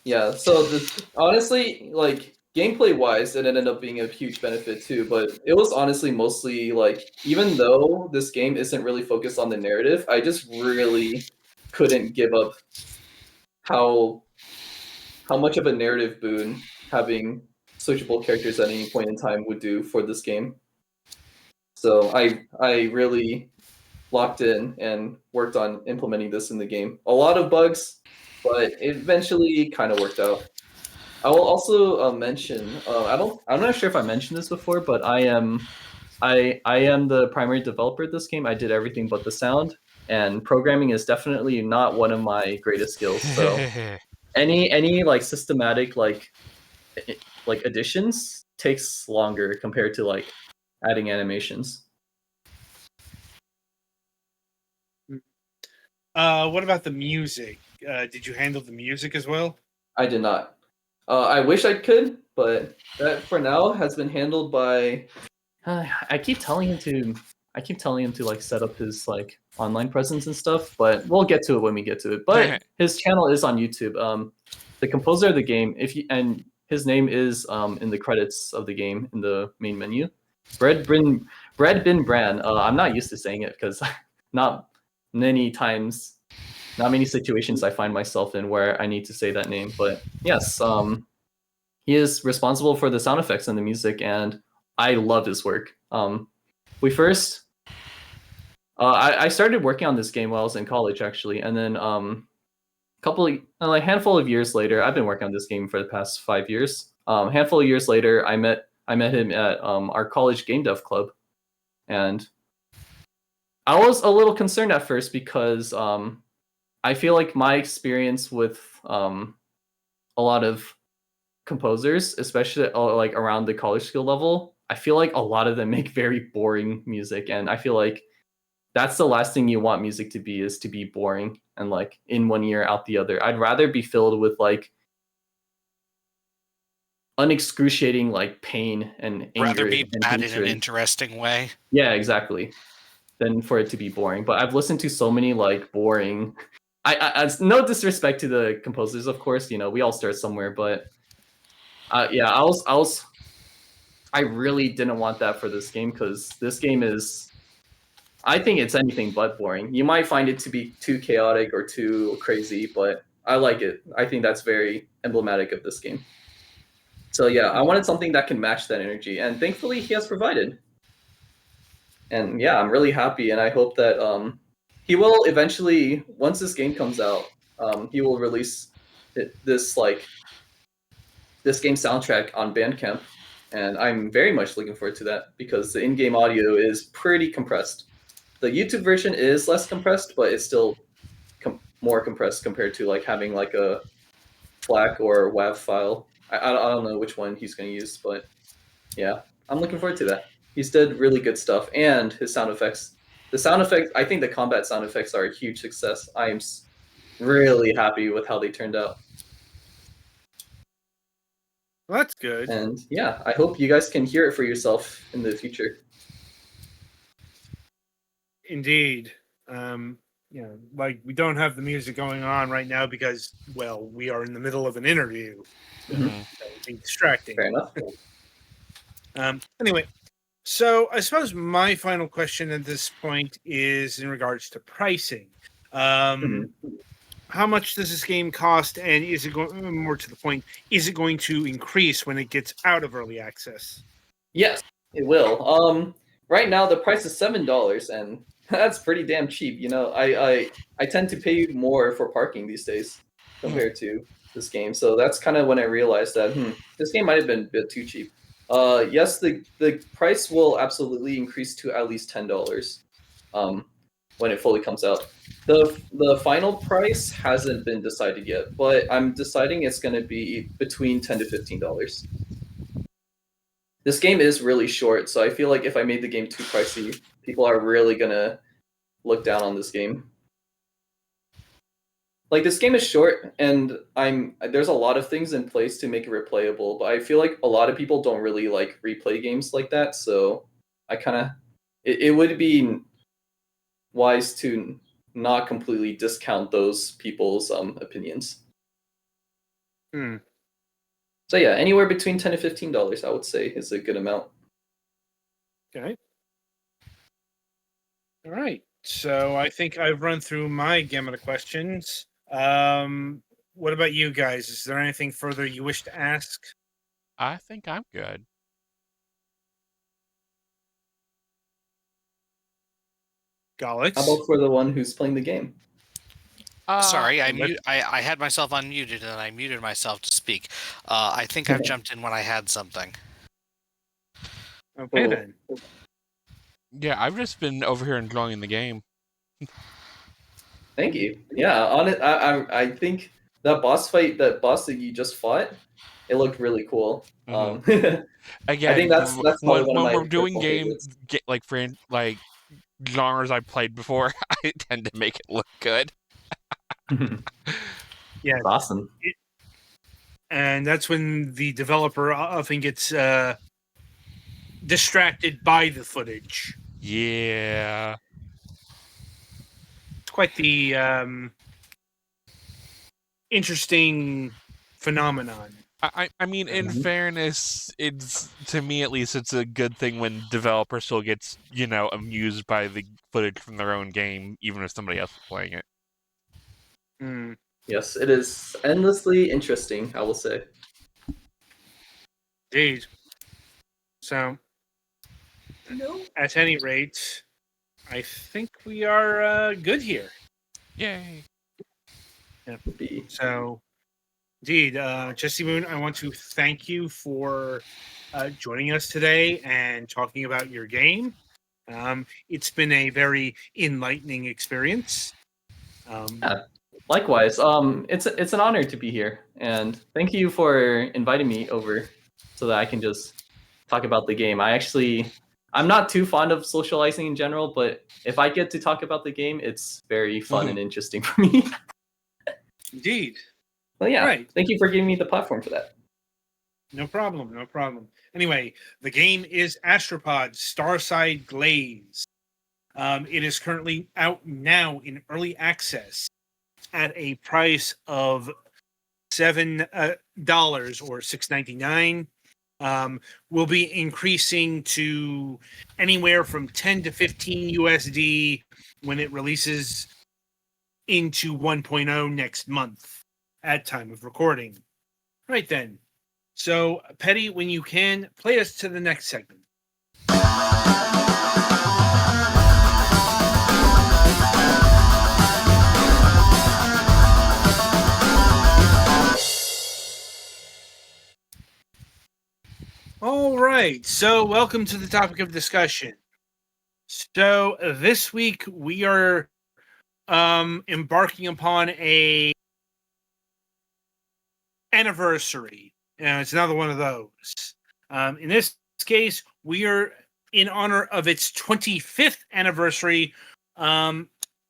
yeah. So honestly, like gameplay wise, it ended up being a huge benefit too. But it was honestly mostly like, even though this game isn't really focused on the narrative, I just really couldn't give up how much of a narrative boon having switchable characters at any point in time would do for this game. So I really locked in and worked on implementing this in the game. A lot of bugs, but it eventually kind of worked out. I will also mention I'm not sure if I mentioned this before, but I am the primary developer of this game. I did everything but the sound, and programming is definitely not one of my greatest skills. So any like systematic like additions takes longer compared to like adding animations. What about the music? Did you handle the music as well? I did not. I wish I could, but that for now has been handled by. I keep telling him to like set up his like online presence and stuff, but we'll get to it when we get to it. But his channel is on YouTube. The composer of the game, and his name is in the credits of the game in the main menu. Bread Bin Bran. I'm not used to saying it because not many situations I find myself in where I need to say that name. But yes, he is responsible for the sound effects and the music, and I love his work. I started working on this game while I was in college, actually, and then a handful of years later, I've been working on this game for the past 5 years. Handful of years later, I met him at our college game dev club, and I was a little concerned at first because I feel like my experience with a lot of composers, especially like around the college skill level, I feel like a lot of them make very boring music, and I feel like that's the last thing you want music to be, is to be boring and like in one ear out the other. I'd rather be filled with like unexcruciating like pain and anger Rather be and bad in an hatred. interesting way. Yeah, exactly. Than for it to be boring. But I've listened to so many like boring no disrespect to the composers, of course. We all start somewhere, but yeah, I really didn't want that for this game because this game is. I think it's anything but boring. You might find it to be too chaotic or too crazy, but I like it. I think that's very emblematic of this game. So yeah, I wanted something that can match that energy, and thankfully he has provided. And yeah, I'm really happy, and I hope that he will eventually, once this game comes out, he will release this game soundtrack on Bandcamp, and I'm very much looking forward to that because the in-game audio is pretty compressed. The YouTube version is less compressed, but it's still more compressed compared to like having like a FLAC or WAV file. I don't know which one he's going to use, but yeah, I'm looking forward to that. He's did really good stuff, and his sound effects. The sound effects, I think the combat sound effects are a huge success. I am really happy with how they turned out. Well, that's good. And yeah, I hope you guys can hear it for yourself in the future. Indeed. Like we don't have the music going on right now because, well, we are in the middle of an interview. Mhm. That would be distracting. Fair enough. Anyway, so I suppose my final question at this point is in regards to pricing. How much does this game cost, and is it going more to the point? Is it going to increase when it gets out of early access? Yes, it will. Right now the price is $7, and that's pretty damn cheap. I tend to pay more for parking these days compared to this game. So that's kind of when I realized that this game might have been a bit too cheap. Yes, the price will absolutely increase to at least $10 when it fully comes out. The final price hasn't been decided yet, but I'm deciding it's going to be between $10 to $15. This game is really short, so I feel like if I made the game too pricey, people are really going to look down on this game. Like, this game is short, and there's a lot of things in place to make it replayable, but I feel like a lot of people don't really like replay games like that, so I kind of... It would be wise to not completely discount those people's opinions. So yeah, anywhere between $10 to $15, I would say, is a good amount. Okay. All right. So I think I've run through my gamut of questions. What about you guys? Is there anything further you wish to ask? I think I'm good. Gallix? How about for the one who's playing the game? Sorry, I had myself unmuted and I muted myself to speak. I think I've jumped in when I had something. Okay, then. Yeah, I've just been over here enjoying the game. Thank you. Yeah, I think that boss fight, that boss that you just fought, it looked really cool. Again, I think that's probably one of my when we're doing personal games, like genres I've played before, I tend to make it look good. Yeah, awesome. And that's when the developer often gets distracted by the footage. Yeah. It's quite the interesting phenomenon. I mean, in fairness, it's, to me at least, it's a good thing when developer still gets, amused by the footage from their own game, even if somebody else is playing it. Yes, it is endlessly interesting, I will say. Indeed. So, at any rate, I think we are good here. Yay. Yeah. So, indeed, Chessimoon, I want to thank you for joining us today and talking about your game. It's been a very enlightening experience. Likewise, it's an honor to be here, and thank you for inviting me over so that I can just talk about the game. I'm not too fond of socializing in general, but if I get to talk about the game, it's very fun and interesting for me. Indeed. Well, yeah, Right. Thank you for giving me the platform for that. No problem, no problem. Anyway, the game is Astropods Starside Glaze. It is currently out now in early access. at a price of $7 or $6.99. Will be increasing to anywhere from 10 to 15 USD when it releases into 1.0 next month at time of recording. Right then. So, Petty, when you can, play us to the next segment. All right. So, welcome to the topic of discussion. So, this week we are embarking upon a anniversary. It's another one of those. In this case, we are in honor of its 25th anniversary.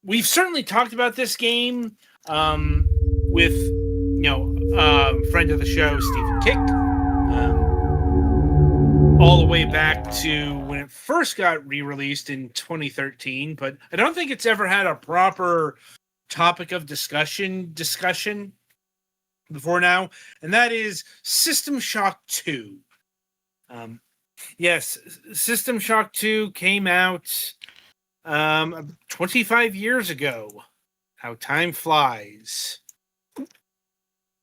We've certainly talked about this game with, friend of the show, Stephen Kick, all the way back to when it first got re-released in 2013. But I don't think it's ever had a proper topic of discussion before now, and that is System Shock 2. Yes, System Shock 2 came out 25 years ago. How time flies.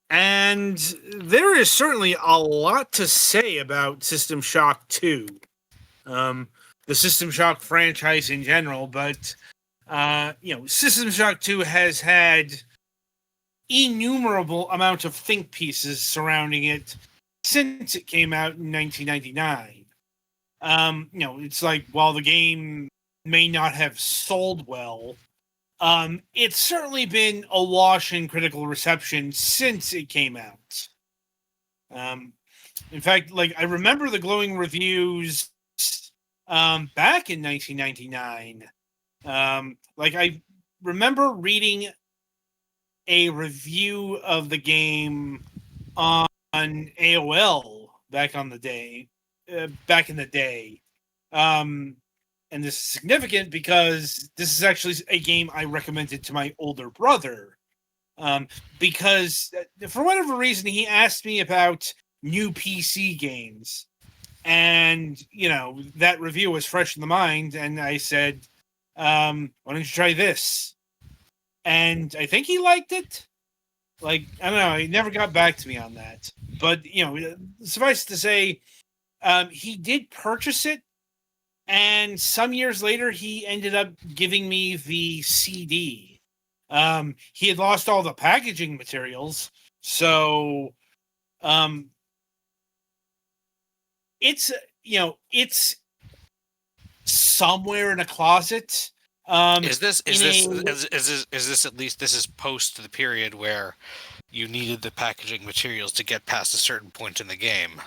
And there is certainly a lot to say about System Shock 2. The System Shock franchise in general, but System Shock 2 has had innumerable amount of think pieces surrounding it since it came out in 1999. It's like, while the game may not have sold well, it's certainly been awash in critical reception since it came out. In fact, I remember the glowing reviews back in 1999. I remember reading a review of the game on AOL back in the day. And this is significant because this is actually a game I recommended to my older brother. Because for whatever reason, he asked me about new PC games. And, that review was fresh in the mind. And I said, why don't you try this? And I think he liked it. I don't know. He never got back to me on that. But, suffice to say, he did purchase it. And some years later, he ended up giving me the CD. He had lost all the packaging materials. So, it's somewhere in a closet. Is this at least this is post the period where you needed the packaging materials to get past a certain point in the game?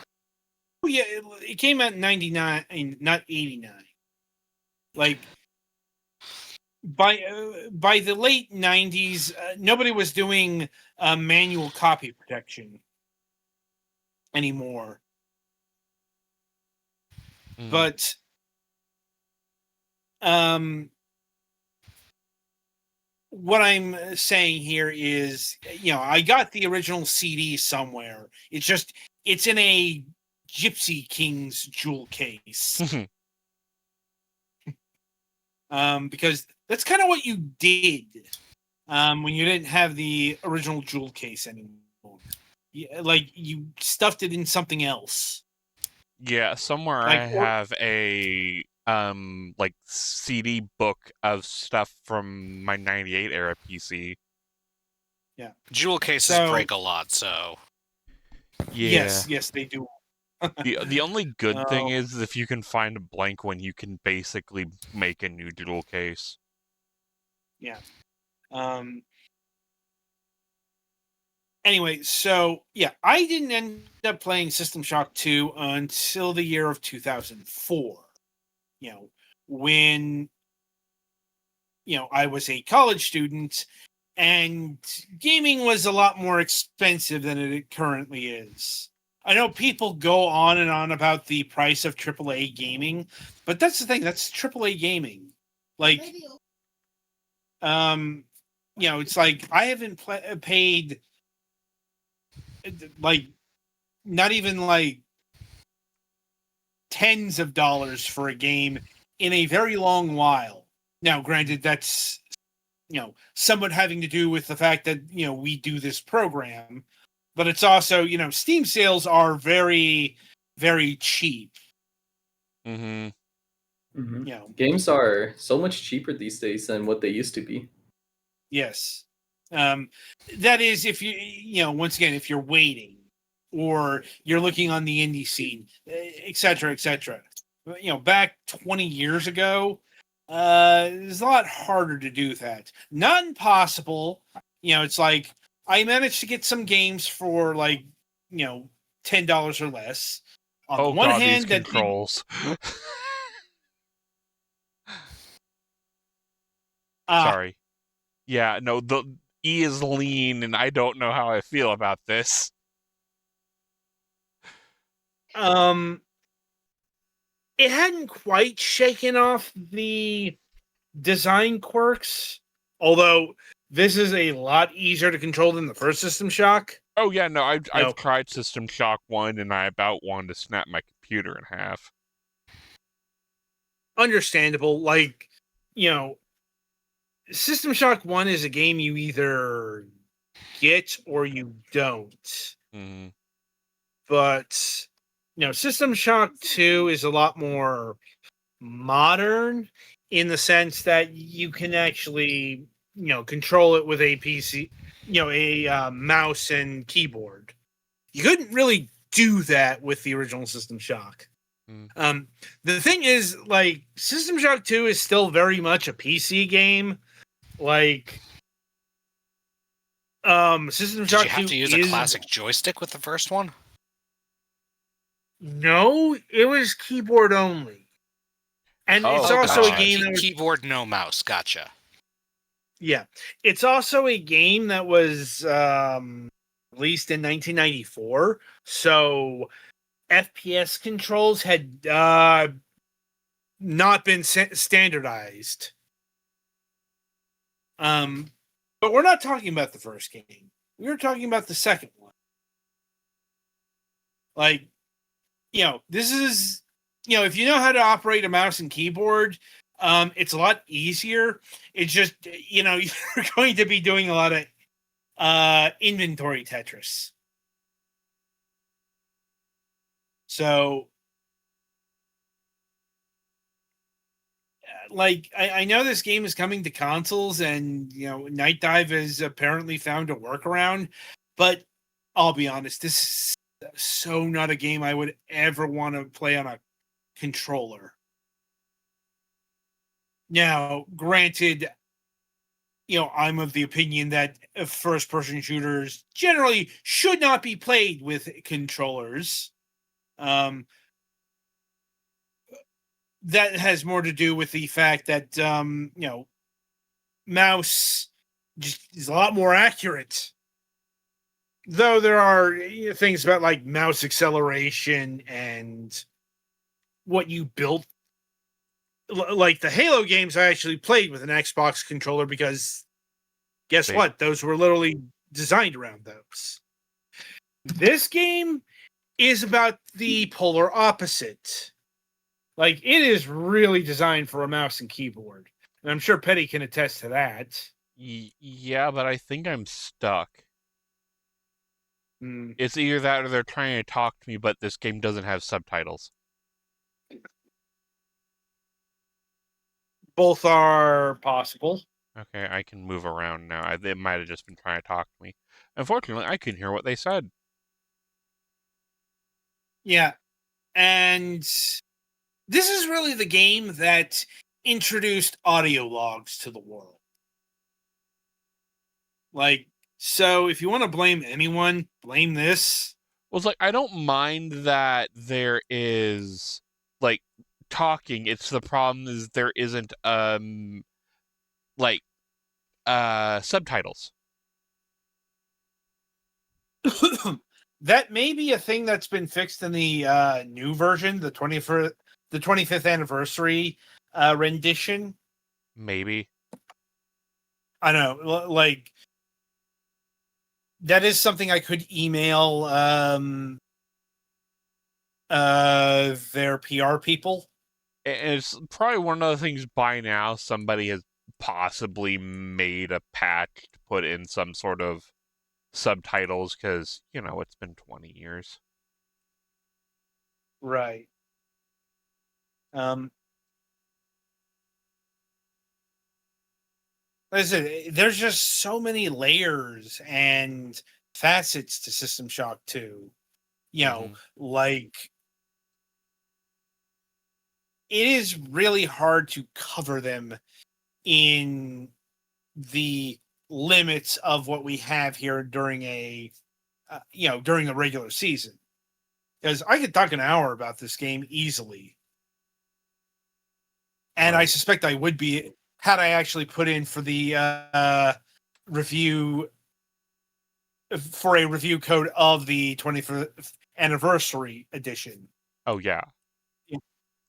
Oh yeah, it came out in 99, not 89. By the late 90s, nobody was doing manual copy protection anymore. But what I'm saying here is, I got the original CD somewhere. It's in a Gypsy King's jewel case. Because that's kind of what you did when you didn't have the original jewel case anymore. You stuffed it in something else. Yeah, somewhere I have a CD book of stuff from my 98 era PC. Yeah. Jewel cases break a lot, so yeah. Yes, they do. The only good thing is if you can find a blank one, you can basically make a new jewel case. Yeah. Anyway, so yeah, I didn't end up playing System Shock 2 until the year of 2004. When I was a college student and gaming was a lot more expensive than it currently is. I know people go on and on about the price of AAA gaming, but that's the thing, that's AAA gaming. it's like I haven't paid like not even like tens of dollars for a game in a very long while. Now, granted, that's somewhat having to do with the fact that we do this program, but it's also Steam sales are very, very cheap. Mm-hmm. Games are so much cheaper these days than what they used to be. Yes. That is if once again, if you're waiting or you're looking on the indie scene, et cetera, et cetera. Back 20 years ago, it's a lot harder to do that. Not impossible. It's like I managed to get some games for like, $10 or less. On the one God, these hand, that controls. Sorry. Yeah, no, the E is lean, and I don't know how I feel about this. It hadn't quite shaken off the design quirks, although this is a lot easier to control than the first System Shock. Oh yeah, no, I've tried System Shock 1, and I about wanted to snap my computer in half. Understandable. Like, System Shock 1 is a game you either get or you don't. Mm-hmm. But, System Shock 2 is a lot more modern in the sense that you can actually, control it with a PC, a mouse and keyboard. You couldn't really do that with the original System Shock. The thing is, like, System Shock 2 is still very much a PC game. Like, System Shock 2 Did you have to use a classic joystick with the first one? No, it was keyboard only. And it's also a game that was keyboard, no mouse. Gotcha. Yeah. It's also a game that was released in 1994. So FPS controls had not been standardized. But we're not talking about the first game. We were talking about the second one. Like, this is, if you know how to operate a mouse and keyboard, it's a lot easier. It's just, you're going to be doing a lot of inventory Tetris. So, like, I know this game is coming to consoles, and Night Dive has apparently found a workaround, but I'll be honest, this is so not a game I would ever want to play on a controller. Now, granted, I'm of the opinion that first-person shooters generally should not be played with controllers. That has more to do with the fact that, mouse just is a lot more accurate. Though there are things about like mouse acceleration and what you built. Like the Halo games, I actually played with an Xbox controller because guess what? Those were literally designed around those. This game is about the polar opposite. Like, it is really designed for a mouse and keyboard. And I'm sure Petty can attest to that. Yeah, but I think I'm stuck. Mm. It's either that or they're trying to talk to me, but this game doesn't have subtitles. Both are possible. Okay, I can move around now. They might have just been trying to talk to me. Unfortunately, I couldn't hear what they said. Yeah. And this is really the game that introduced audio logs to the world. Like, so if you want to blame anyone, blame this. Well, it's like, I don't mind that there is, like, talking. It's the problem is there isn't, subtitles. That may be a thing that's been fixed in the new version, the 25th anniversary rendition. Maybe. I don't know, like that is something I could email their PR people. And it's probably one of the things by now somebody has possibly made a patch to put in some sort of subtitles because, it's been 20 years. Right. Listen, there's just so many layers and facets to System Shock 2. Like it is really hard to cover them in the limits of what we have here during a during a regular season. Because I could talk an hour about this game easily. And I suspect I would be had I actually put in for the review for a review code of the 25th anniversary edition. Oh yeah. Yeah.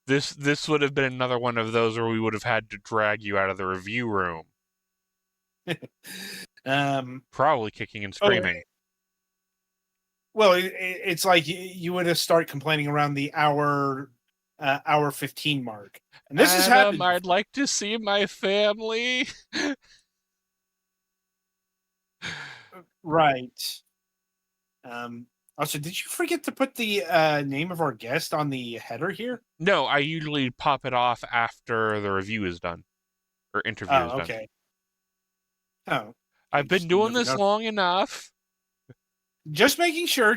This would have been another one of those where we would have had to drag you out of the review room. Probably kicking and screaming. Well, it's like you would have started complaining around the hour 15 mark. And this has happened. I'd like to see my family. Right. Also, did you forget to put the name of our guest on the header here? No, I usually pop it off after the review is done. Or interview is done. Okay. Oh. I've been doing this long enough. Just making sure.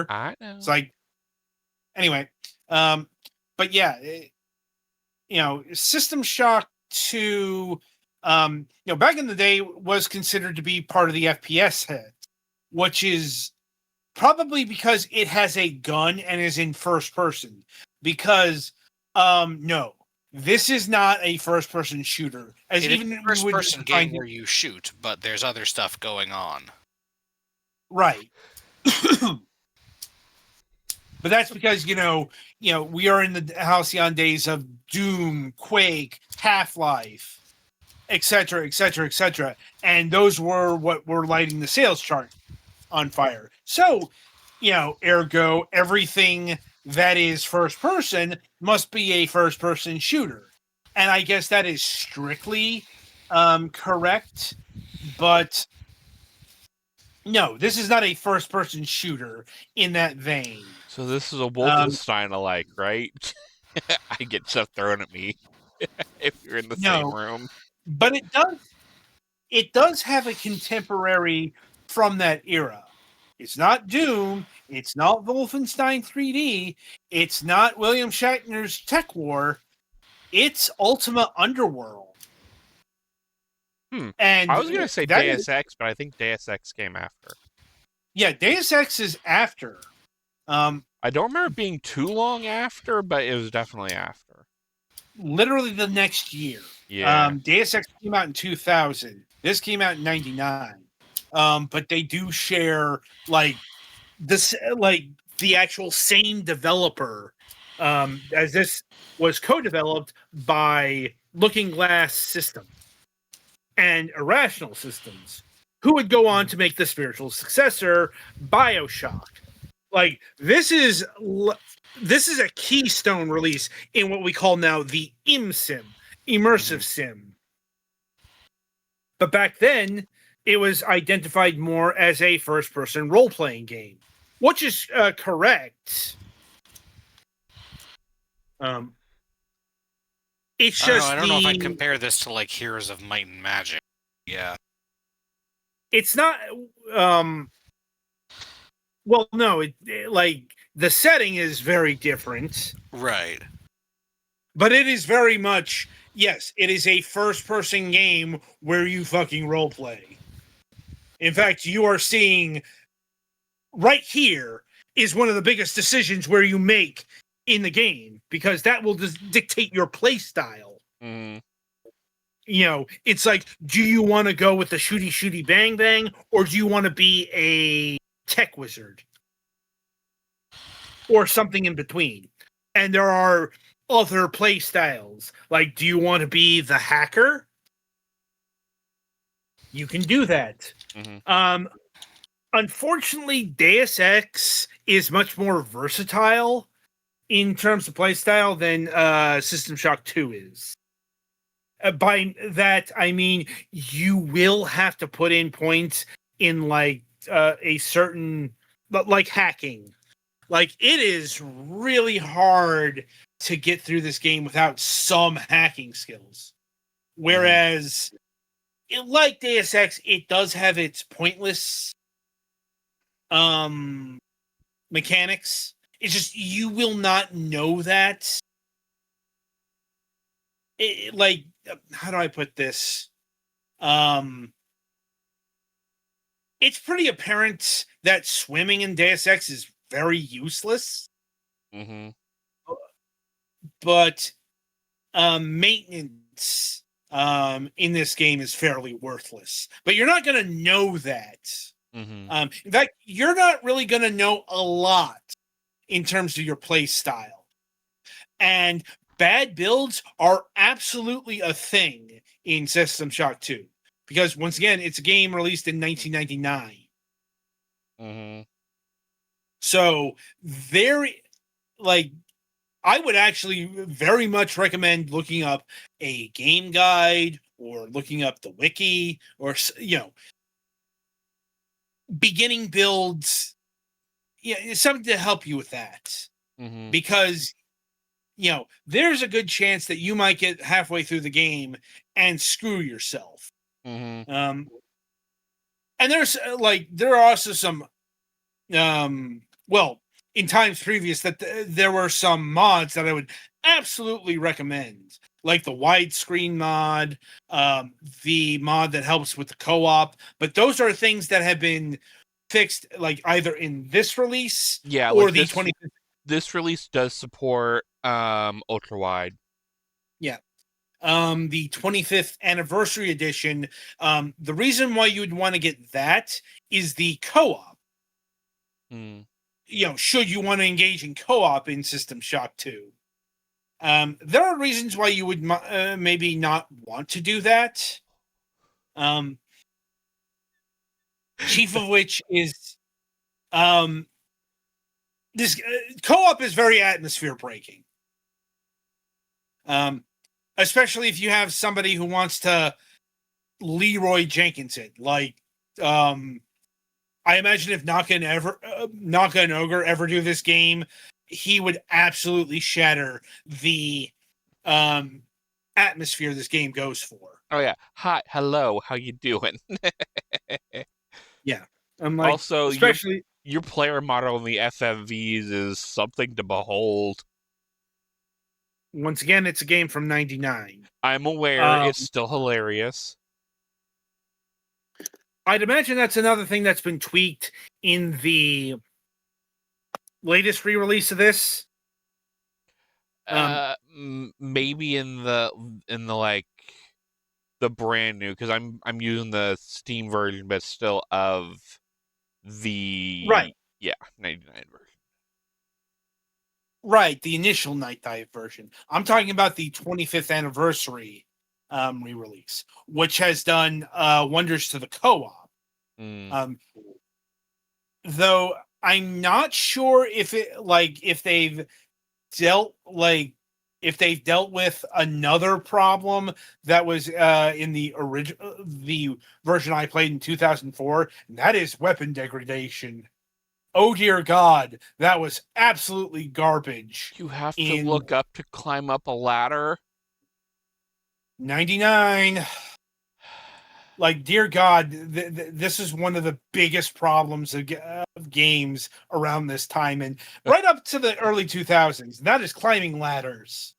I know. It's like, anyway. But yeah, System Shock 2, back in the day was considered to be part of the FPS head, which is probably because it has a gun and is in first person. Because, no, this is not a first person shooter. It is a first person game where you shoot, but there's other stuff going on. Right. But that's because, we are in the halcyon days of Doom, Quake, Half-Life, etc., etc., etc. And those were what were lighting the sales chart on fire. So, ergo, everything that is first person must be a first person shooter. And I guess that is strictly correct. But no, this is not a first person shooter in that vein. So this is a Wolfenstein-alike, right? I get stuff thrown at me if you're in the same room. But it does have a contemporary from that era. It's not Doom. It's not Wolfenstein 3D. It's not William Shatner's Tech War. It's Ultima Underworld. And I was going to say Deus Ex, but I think Deus Ex came after. Yeah, Deus Ex is after. I don't remember it being too long after, but it was definitely after. Literally the next year. Yeah. Deus Ex came out in 2000. This came out in 99. But they do share the actual same developer, as this was co-developed by Looking Glass Systems and Irrational Systems, who would go on to make the spiritual successor, BioShock. This is a keystone release in what we call now the ImSim, immersive sim. But back then, it was identified more as a first-person role-playing game, which is correct. It's just I don't know if I'd compare this to Heroes of Might and Magic. Yeah. It's not. Well, no. The setting is very different, right? But it is very much, yes, it is a first-person game where you fucking role-play. In fact, you are seeing right here is one of the biggest decisions where you make in the game, because that will dictate your play style. It's like, do you want to go with the shooty bang bang, or do you want to be a tech wizard or something in between? And there are other play styles. Do you want to be the hacker, you can do that. Mhm. Unfortunately, Deus Ex is much more versatile in terms of playstyle than System Shock 2 is. By that, I mean you will have to put in points in like a certain, like hacking. Like it is really hard to get through this game without some hacking skills. Whereas, like Deus Ex, it does have its pointless mechanics. It's just you will not know that. Like, how do I put this? It's pretty apparent that swimming in Deus Ex is very useless, Mhm. but maintenance in this game is fairly worthless. But you're not going to know that. Mhm. In fact, you're not really going to know a lot in terms of your play style. And bad builds are absolutely a thing in System Shock 2. Because once again, it's a game released in 1999. Mhm. So very like I would actually very much recommend looking up a game guide or looking up the wiki or beginning builds. Yeah, something to help you with that. Mhm. Because there's a good chance that you might get halfway through the game and screw yourself. Mhm. And there's there are also some well, in times previous that there were some mods that I would absolutely recommend, like the widescreen mod, the mod that helps with the co-op. But those are things that have been fixed, like either in this release Yeah, or like the this 20. this release does support ultra wide. Yeah. The 25th anniversary edition. The reason why you would want to get that is the co-op. Mm. Should you want to engage in co-op in System Shock 2. There are reasons why you would maybe not want to do that. Chief of which is this co-op is very atmosphere breaking. Especially if you have somebody who wants to Leroy Jenkins it. Like, I imagine if Naka and Ogre ever do this game, he would absolutely shatter the atmosphere this game goes for. Oh yeah. Hi, hello, how you doing? Yeah. I'm like, Also, especially your player model in the FMVs is something to behold. once again, it's a game from '99. I'm aware it's still hilarious. I'd imagine that's another thing that's been tweaked in the latest re-release of this. Maybe in the like the brand new, because I'm using the Steam version, but still of Right. the 99 version. Right, the initial Night Dive version. I'm talking about the 25th anniversary re-release, which has done wonders to the co-op. Mm. Though I'm not sure if they've dealt with another problem that was in the version I played in 2004, and that is weapon degradation. Oh dear God, that was absolutely garbage. You have to In look up to climb up a ladder. 99, like dear God, this is one of the biggest problems of games around this time, and right up to the early 2000s. That is climbing ladders.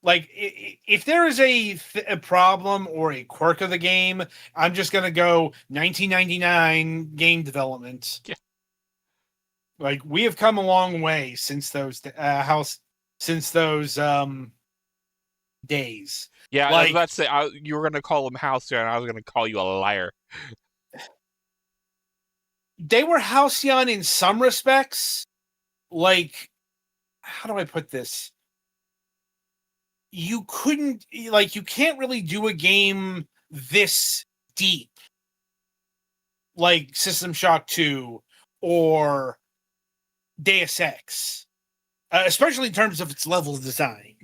Like, if there is a problem or a quirk of the game, I'm just gonna go 1999 game development. Yeah. Like, we have come a long way since those days. Yeah, I was Like, about to say you were gonna call him Halcyon, and I was gonna call you a liar. they were halcyon in some respects. Like, how do I put this? You can't really do a game this deep, like System Shock 2 or Deus Ex, especially in terms of its level of design.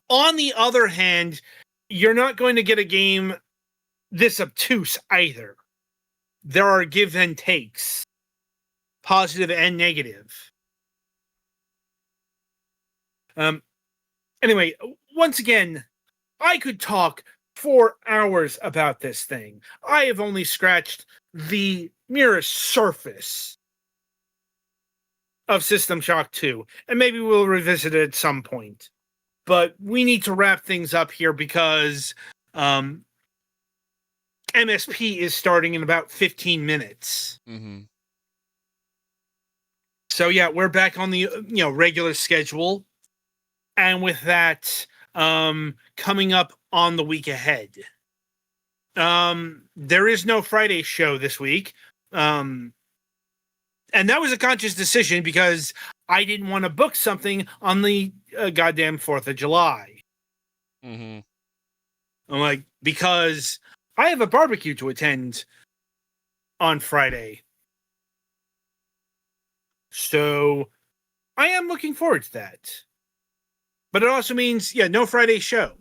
On the other hand, you're not going to get a game this obtuse either. There are give and takes, positive and negative. Anyway, once again, I could talk for hours about this thing. I have only scratched the merest surface of System Shock 2, and maybe we'll revisit it at some point. But we need to wrap things up here because MSP is starting in about 15 minutes. Mm-hmm. So yeah, we're back on the regular schedule, and with that coming up on the week ahead, there is no Friday show this week, and that was a conscious decision because I didn't want to book something on the goddamn 4th of July. Mm-hmm. I'm like, because I have a barbecue to attend on Friday. So I am looking forward to that. But it also means, no Friday show.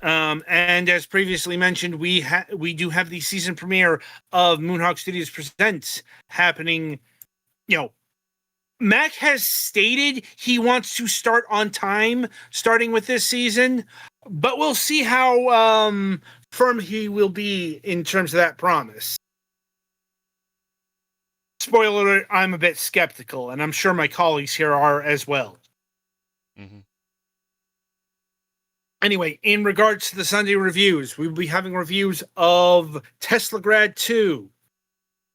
And as previously mentioned, we do have the season premiere of Moonhawk Studios Presents happening. Mac has stated he wants to start on time, starting with this season, but we'll see how firm he will be in terms of that promise. Spoiler alert, I'm a bit skeptical, and I'm sure my colleagues here are as well. Mm-hmm. Anyway, in regards to the Sunday reviews, we will be having reviews of Teslagrad 2,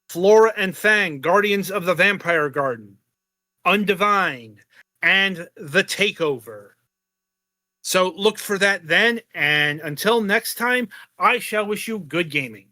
Flora and Fang, Guardians of the Vampire Garden, Undivine, and The Takeover. So look for that then, and until next time, I shall wish you good gaming.